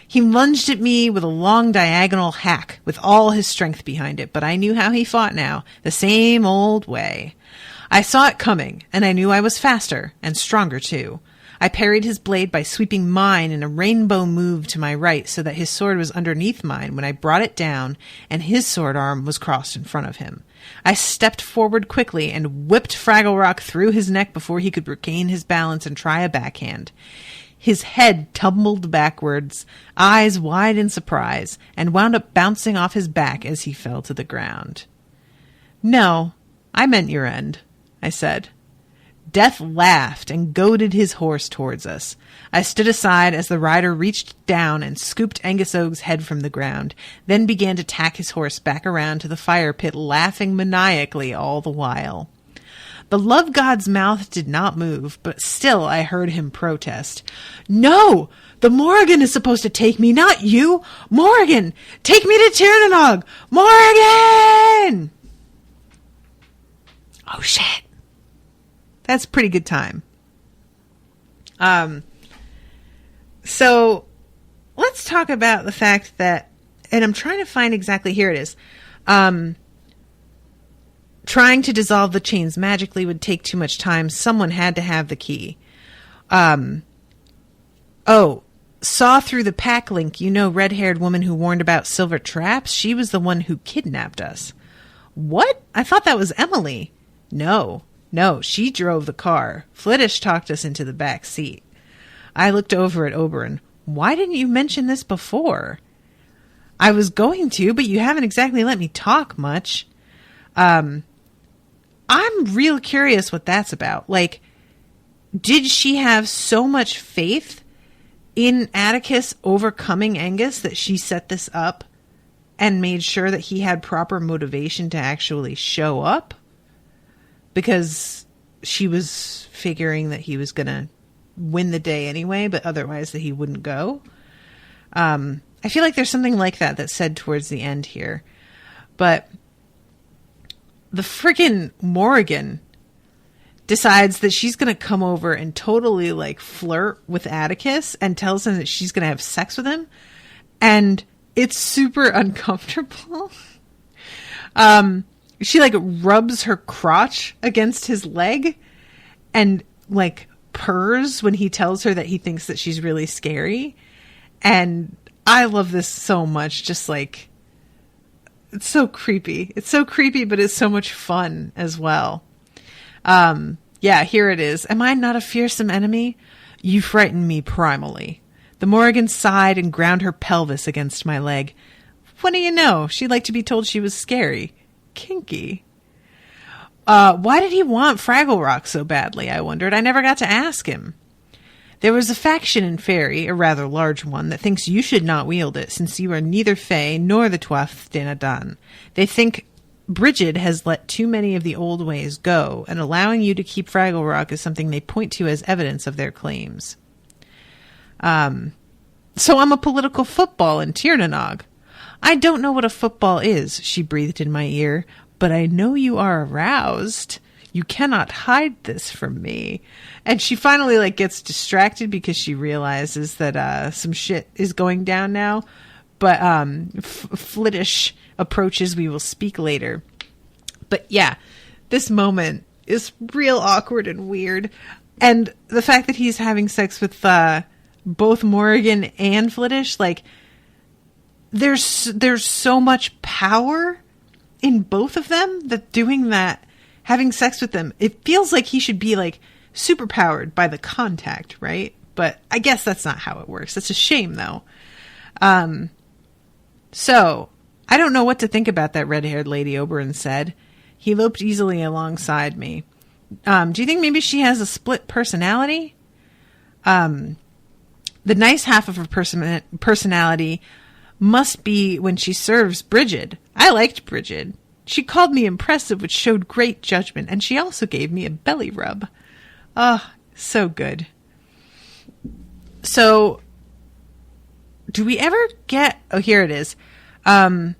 He lunged at me with a long diagonal hack with all his strength behind it, but I knew how he fought now, the same old way. I saw it coming, and I knew I was faster, and stronger too. I parried his blade by sweeping mine in a rainbow move to my right so that his sword was underneath mine when I brought it down, and his sword arm was crossed in front of him. I stepped forward quickly and whipped Fraggle Rock through his neck before he could regain his balance and try a backhand. His head tumbled backwards, eyes wide in surprise, and wound up bouncing off his back as he fell to the ground. No, I meant your end, I said. Death laughed and goaded his horse towards us. I stood aside as the rider reached down and scooped Angus Ogue's head from the ground, then began to tack his horse back around to the fire pit, laughing maniacally all the while. The love god's mouth did not move, but still I heard him protest. No! The Morrigan is supposed to take me, not you! Morrigan! Take me to Tirnanog! Morrigan! Oh, shit. That's a pretty good time. So let's talk about the fact that, and I'm trying to find exactly, here it is. Trying to dissolve the chains magically would take too much time. Someone had to have the key. So saw through the pack link, red-haired woman who warned about silver traps. She was the one who kidnapped us. What? I thought that was Emily. No, she drove the car. Flittish talked us into the back seat. I looked over at Oberon. Why didn't you mention this before? I was going to, but you haven't exactly let me talk much. I'm real curious what that's about. Like, did she have so much faith in Atticus overcoming Angus that she set this up and made sure that he had proper motivation to actually show up? Because she was figuring that he was going to win the day anyway, but otherwise that he wouldn't go. I feel like there's something like that that's said towards the end here. But the friggin' Morrigan decides that she's going to come over and totally like flirt with Atticus and tells him that she's going to have sex with him. And it's super uncomfortable. She like rubs her crotch against his leg and like purrs when he tells her that he thinks that she's really scary. And I love this so much. Just like, it's so creepy. It's so creepy, but it's so much fun as well. Yeah, here it is. Am I not a fearsome enemy? You frighten me primally. The Morrigan sighed and ground her pelvis against my leg. What do you know? She liked to be told she was scary. Kinky. Why did he want Fraggle Rock so badly, I wondered. I never got to ask him. There was a faction in Fairy, a rather large one, that thinks you should not wield it, since you are neither Fae nor the Tuatha De Danann. They think Brigid has let too many of the old ways go, and allowing you to keep Fraggle Rock is something they point to as evidence of their claims. So I'm a political football in Tirnanog. I don't know what a football is, she breathed in my ear, but I know you are aroused. You cannot hide this from me. And she finally like gets distracted because she realizes that some shit is going down now. But Flittish approaches. We will speak later. But yeah, this moment is real awkward and weird. And the fact that he's having sex with both Morrigan and Flittish, like there's so much power in both of them that doing that, having sex with them, it feels like he should be like super powered by the contact, right? But I guess that's not how it works. That's a shame though. So I don't know what to think about that red-haired lady, Oberon said. He loped easily alongside me. Do you think maybe she has a split personality? The nice half of her personality must be when she serves Brigid. I liked Brigid. She called me impressive, which showed great judgment, and she also gave me a belly rub. Ah, so good. So, do we ever get... Oh, here it is. Do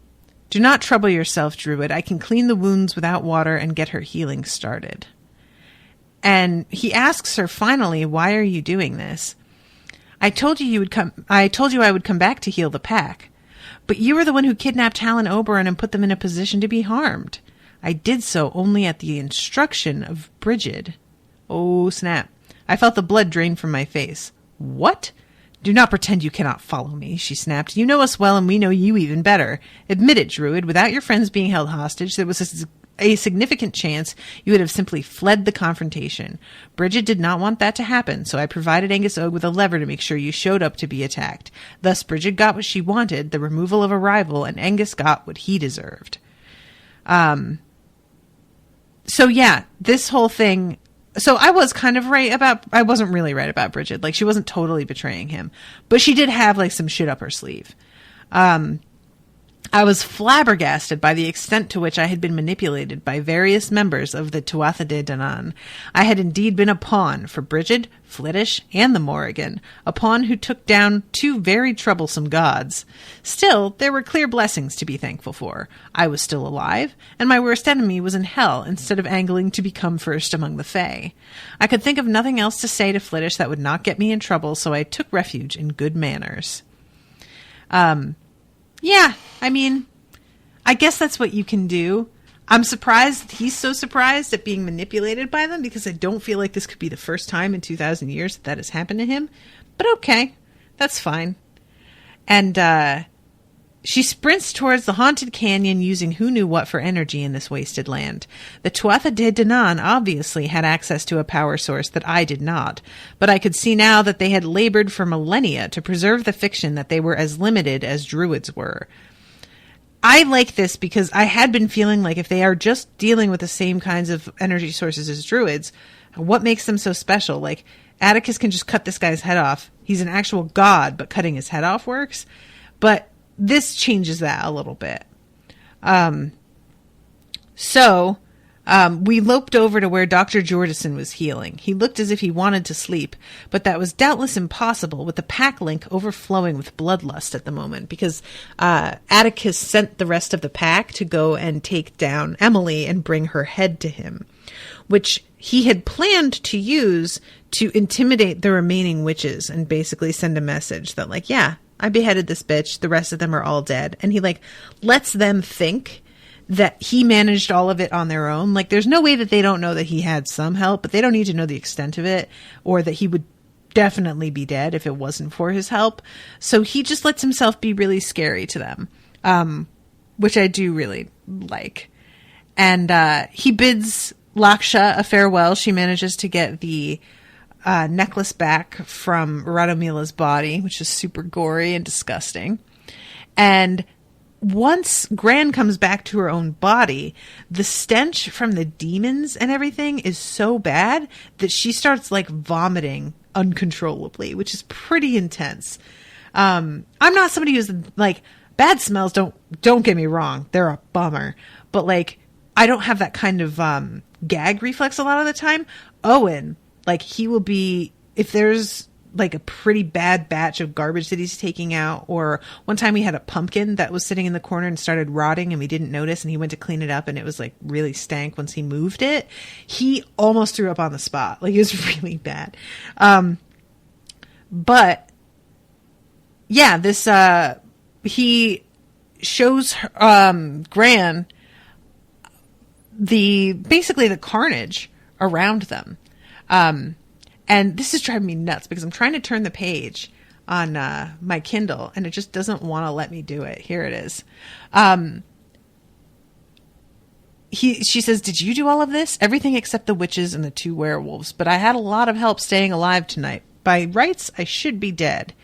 not trouble yourself, Druid. I can clean the wounds without water and get her healing started. And he asks her finally, why are you doing this? I told you I would come back to heal the pack. But you were the one who kidnapped Hal and Oberon and put them in a position to be harmed. I did so only at the instruction of Brigid. Oh, snap. I felt the blood drain from my face. What? Do not pretend you cannot follow me, she snapped. You know us well and we know you even better. Admit it, Druid. Without your friends being held hostage, there was a significant chance you would have simply fled the confrontation. Brigid did not want that to happen, so I provided Angus Og with a lever to make sure you showed up to be attacked. Thus, Brigid got what she wanted, the removal of a rival, and Angus got what he deserved. So yeah, this whole thing... So I was kind of right about... I wasn't really right about Brigid. Like, she wasn't totally betraying him. But she did have, like, some shit up her sleeve. I was flabbergasted by the extent to which I had been manipulated by various members of the Tuatha De Danann. I had indeed been a pawn for Brigid, Flittish, and the Morrigan, a pawn who took down two very troublesome gods. Still, there were clear blessings to be thankful for. I was still alive, and my worst enemy was in hell instead of angling to become first among the Fae. I could think of nothing else to say to Flittish that would not get me in trouble, so I took refuge in good manners. Yeah, I mean, I guess that's what you can do. I'm surprised he's so surprised at being manipulated by them because I don't feel like this could be the first time in 2,000 years that has happened to him. But okay, That's fine. And she sprints towards the haunted canyon using who knew what for energy in this wasted land. The Tuatha De Danann obviously had access to a power source that I did not, but I could see now that they had labored for millennia to preserve the fiction that they were as limited as druids were. I like this because I had been feeling like if they are just dealing with the same kinds of energy sources as druids, what makes them so special? Like, Atticus can just cut this guy's head off. He's an actual god, but cutting his head off works. But this changes that a little bit. So we loped over to where Dr. Jordison was healing. He looked as if he wanted to sleep, but that was doubtless impossible with the pack link overflowing with bloodlust at the moment, because Atticus sent the rest of the pack to go and take down Emily and bring her head to him, which he had planned to use to intimidate the remaining witches and basically send a message that, like, yeah, I beheaded this bitch. The rest of them are all dead. And he, like, lets them think that he managed all of it on their own. Like, there's no way that they don't know that he had some help, but they don't need to know the extent of it, or that he would definitely be dead if it wasn't for his help. So he just lets himself be really scary to them, which I do really like. And he bids Laksha a farewell. She manages to get the necklace back from Radomila's body, which is super gory and disgusting. And once Gran comes back to her own body, the stench from the demons and everything is so bad that she starts, like, vomiting uncontrollably, which is pretty intense. I'm not somebody who's, like, bad smells don't get me wrong, they're a bummer, but, like, I don't have that kind of gag reflex a lot of the time. Owen, like, he will be, if there's, like, a pretty bad batch of garbage that he's taking out, or one time we had a pumpkin that was sitting in the corner and started rotting and we didn't notice, and he went to clean it up and it was, like, really stank once he moved it. He almost threw up on the spot. Like, it was really bad. But yeah, this, he shows, Gran basically the carnage around them. And this is driving me nuts because I'm trying to turn the page on my Kindle and it just doesn't want to let me do it. Here it is. She says, "Did you do all of this? Everything except the witches and the 2 werewolves. But I had a lot of help staying alive tonight. By rights, I should be dead.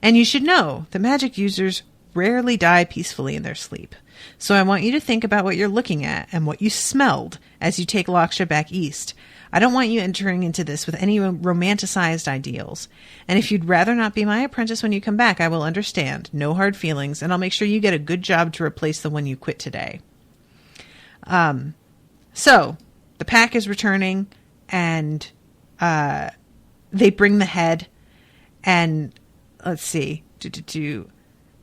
And you should know the magic users rarely die peacefully in their sleep. So I want you to think about what you're looking at and what you smelled as you take Laksha back east. I don't want you entering into this with any romanticized ideals. And if you'd rather not be my apprentice when you come back, I will understand. No hard feelings, and I'll make sure you get a good job to replace the one you quit today." So the pack is returning, and they bring the head, and let's see,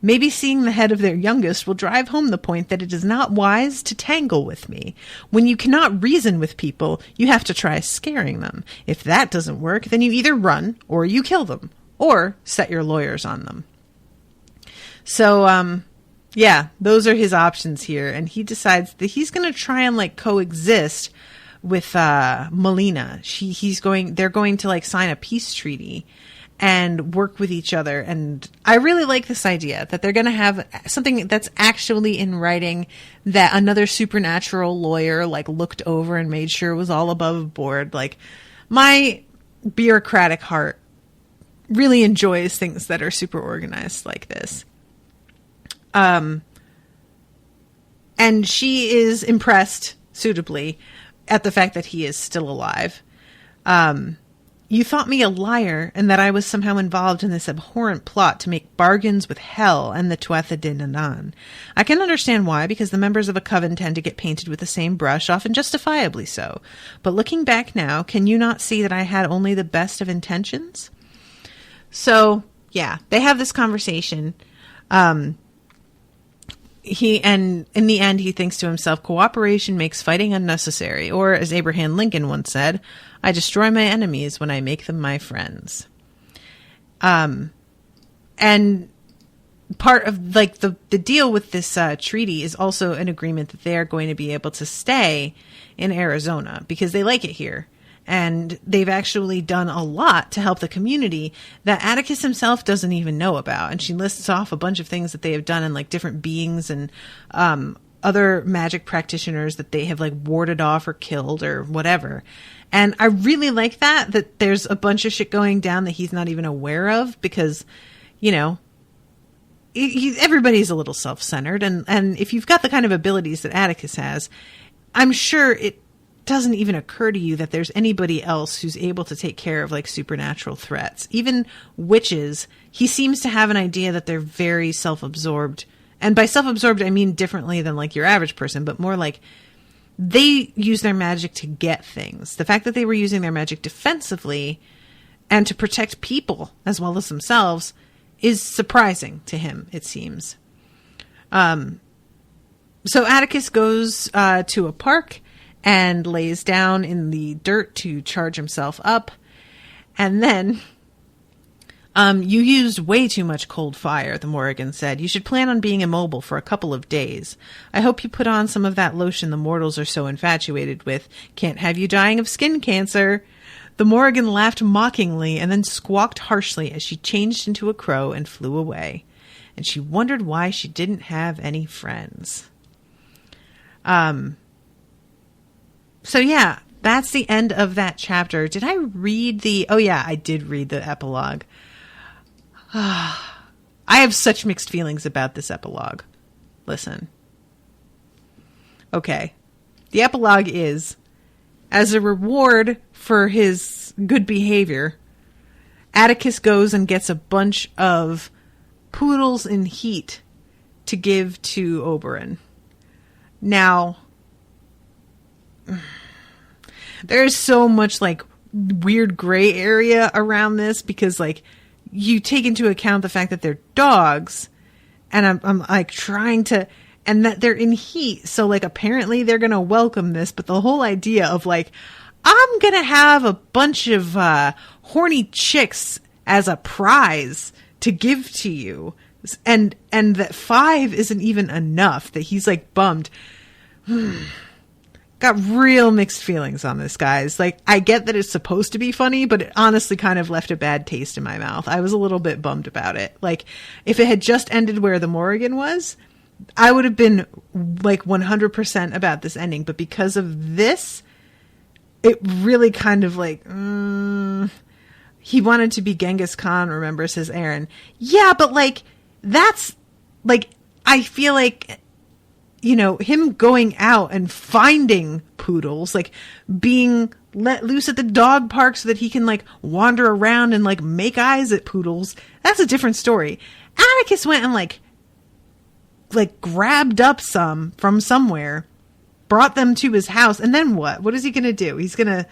maybe seeing the head of their youngest will drive home the point that it is not wise to tangle with me. When you cannot reason with people, you have to try scaring them. If that doesn't work, then you either run, or you kill them, or set your lawyers on them. So, yeah, those are his options here. And he decides that he's going to try and, like, coexist with Melina. They're going to, like, sign a peace treaty and work with each other. And I really like this idea that they're going to have something that's actually in writing, that another supernatural lawyer, like, looked over and made sure it was all above board. Like, my bureaucratic heart really enjoys things that are super organized like this. And she is impressed, suitably, at the fact that he is still alive. You thought me a liar and that I was somehow involved in this abhorrent plot to make bargains with hell and the Tuatha De Danann. I can understand why, because the members of a coven tend to get painted with the same brush, often justifiably so. But looking back now, can you not see that I had only the best of intentions? So, yeah, they have this conversation. And in the end, he thinks to himself, cooperation makes fighting unnecessary. Or, as Abraham Lincoln once said, I destroy my enemies when I make them my friends. And part of, like, the deal with this treaty is also an agreement that they are going to be able to stay in Arizona because they like it here. And they've actually done a lot to help the community that Atticus himself doesn't even know about. And she lists off a bunch of things that they have done, and like different beings and other magic practitioners that they have like warded off or killed or whatever. And I really like that there's a bunch of shit going down that he's not even aware of, because, you know, everybody's a little self-centered. And if you've got the kind of abilities that Atticus has, I'm sure it doesn't even occur to you that there's anybody else who's able to take care of like supernatural threats. Even witches, he seems to have an idea that they're very self-absorbed. And by self-absorbed, I mean differently than like your average person, but more like they use their magic to get things. The fact that they were using their magic defensively and to protect people as well as themselves is surprising to him, it seems. So Atticus goes to a park and lays down in the dirt to charge himself up. And then, you used way too much cold fire, the Morrigan said. You should plan on being immobile for a couple of days. I hope you put on some of that lotion the mortals are so infatuated with. Can't have you dying of skin cancer. The Morrigan laughed mockingly and then squawked harshly as she changed into a crow and flew away. And she wondered why she didn't have any friends. So yeah, that's the end of that chapter. Did I read oh yeah, I did read the epilogue. I have such mixed feelings about this epilogue. Listen. Okay. The epilogue is, as a reward for his good behavior, Atticus goes and gets a bunch of poodles in heat to give to Oberon. Now, there's so much like weird gray area around this, because like you take into account the fact that they're dogs, and I'm like trying to, and that they're in heat. So like apparently they're going to welcome this, but the whole idea of like, I'm going to have a bunch of horny chicks as a prize to give to you. And that 5 isn't even enough, that he's like bummed. Got real mixed feelings on this, guys. Like, I get that it's supposed to be funny, but it honestly kind of left a bad taste in my mouth. I was a little bit bummed about it. Like, if it had just ended where the Morrigan was, I would have been like 100% about this ending. But because of this, it really kind of like, he wanted to be Genghis Khan, remember, says Aaron. Yeah, but like, that's like, I feel like, you know, him going out and finding poodles, like being let loose at the dog park so that he can like wander around and like make eyes at poodles, that's a different story. Atticus went and like grabbed up some from somewhere, brought them to his house, and then what? What is he going to do? He's going to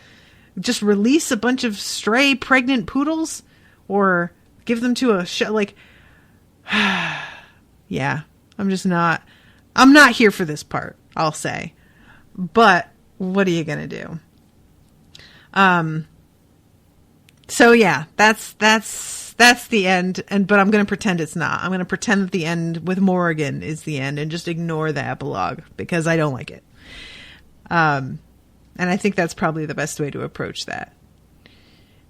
just release a bunch of stray pregnant poodles, or give them to a show? Like, yeah, I'm not here for this part, I'll say. But what are you going to do? So yeah, that's the end. But I'm going to pretend it's not. I'm going to pretend that the end with Morrigan is the end and just ignore the epilogue, because I don't like it. And I think that's probably the best way to approach that.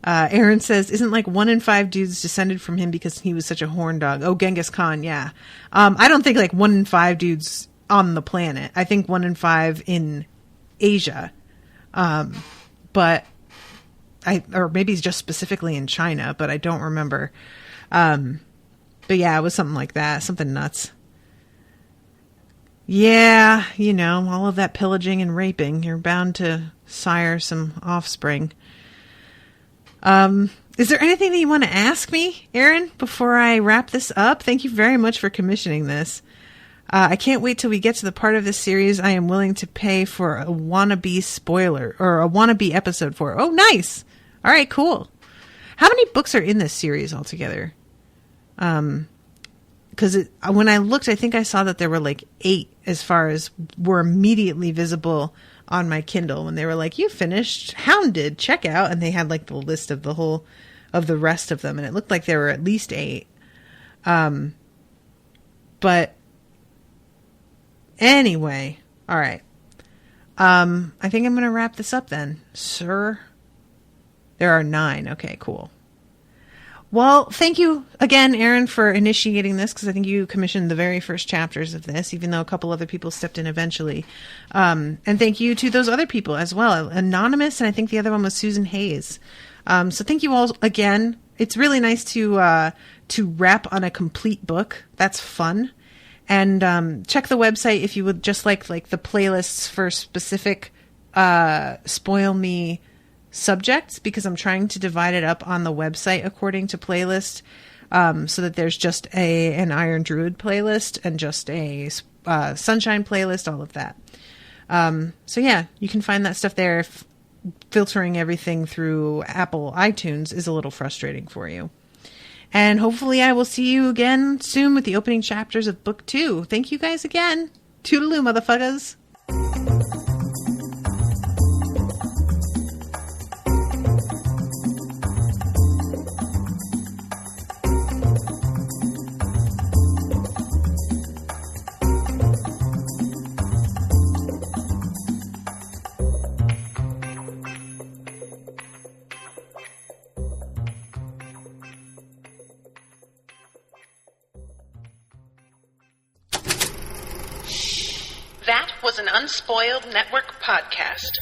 Aaron says, isn't like 1 in 5 dudes descended from him because he was such a horn dog? Oh, Genghis Khan, yeah. I don't think like 1 in 5 dudes on the planet. I think 1 in 5 in Asia. But or maybe just specifically in China, but I don't remember. But yeah, it was something like that. Something nuts. Yeah, you know, all of that pillaging and raping, you're bound to sire some offspring. Is there anything that you want to ask me, Aaron, before I wrap this up? Thank you very much for commissioning this. I can't wait till we get to the part of this series I am willing to pay for a wannabe spoiler, or a wannabe episode for. Oh, nice. All right, cool. How many books are in this series altogether? Because when I looked, I think I saw that there were like 8 as far as were immediately visible on my Kindle when they were like, you finished Hounded, check out. And they had like the list of the rest of them. And it looked like there were at least 8. But anyway, all right. I think I'm going to wrap this up then, sir. There are 9. Okay, cool. Well, thank you again, Aaron, for initiating this, because I think you commissioned the very first chapters of this, even though a couple other people stepped in eventually. And thank you to those other people as well. Anonymous, and I think the other one was Susan Hayes. So thank you all again. It's really nice to wrap on a complete book. That's fun. And check the website if you would just like the playlists for specific Spoil Me subjects, because I'm trying to divide it up on the website according to playlist, so that there's just an Iron Druid playlist and just a Sunshine playlist, all of that. So yeah, you can find that stuff there if filtering everything through Apple iTunes is a little frustrating for you. And hopefully I will see you again soon with the opening chapters of Book 2. Thank you guys again. Toodaloo, motherfuckers. That was an Unspoiled Network podcast.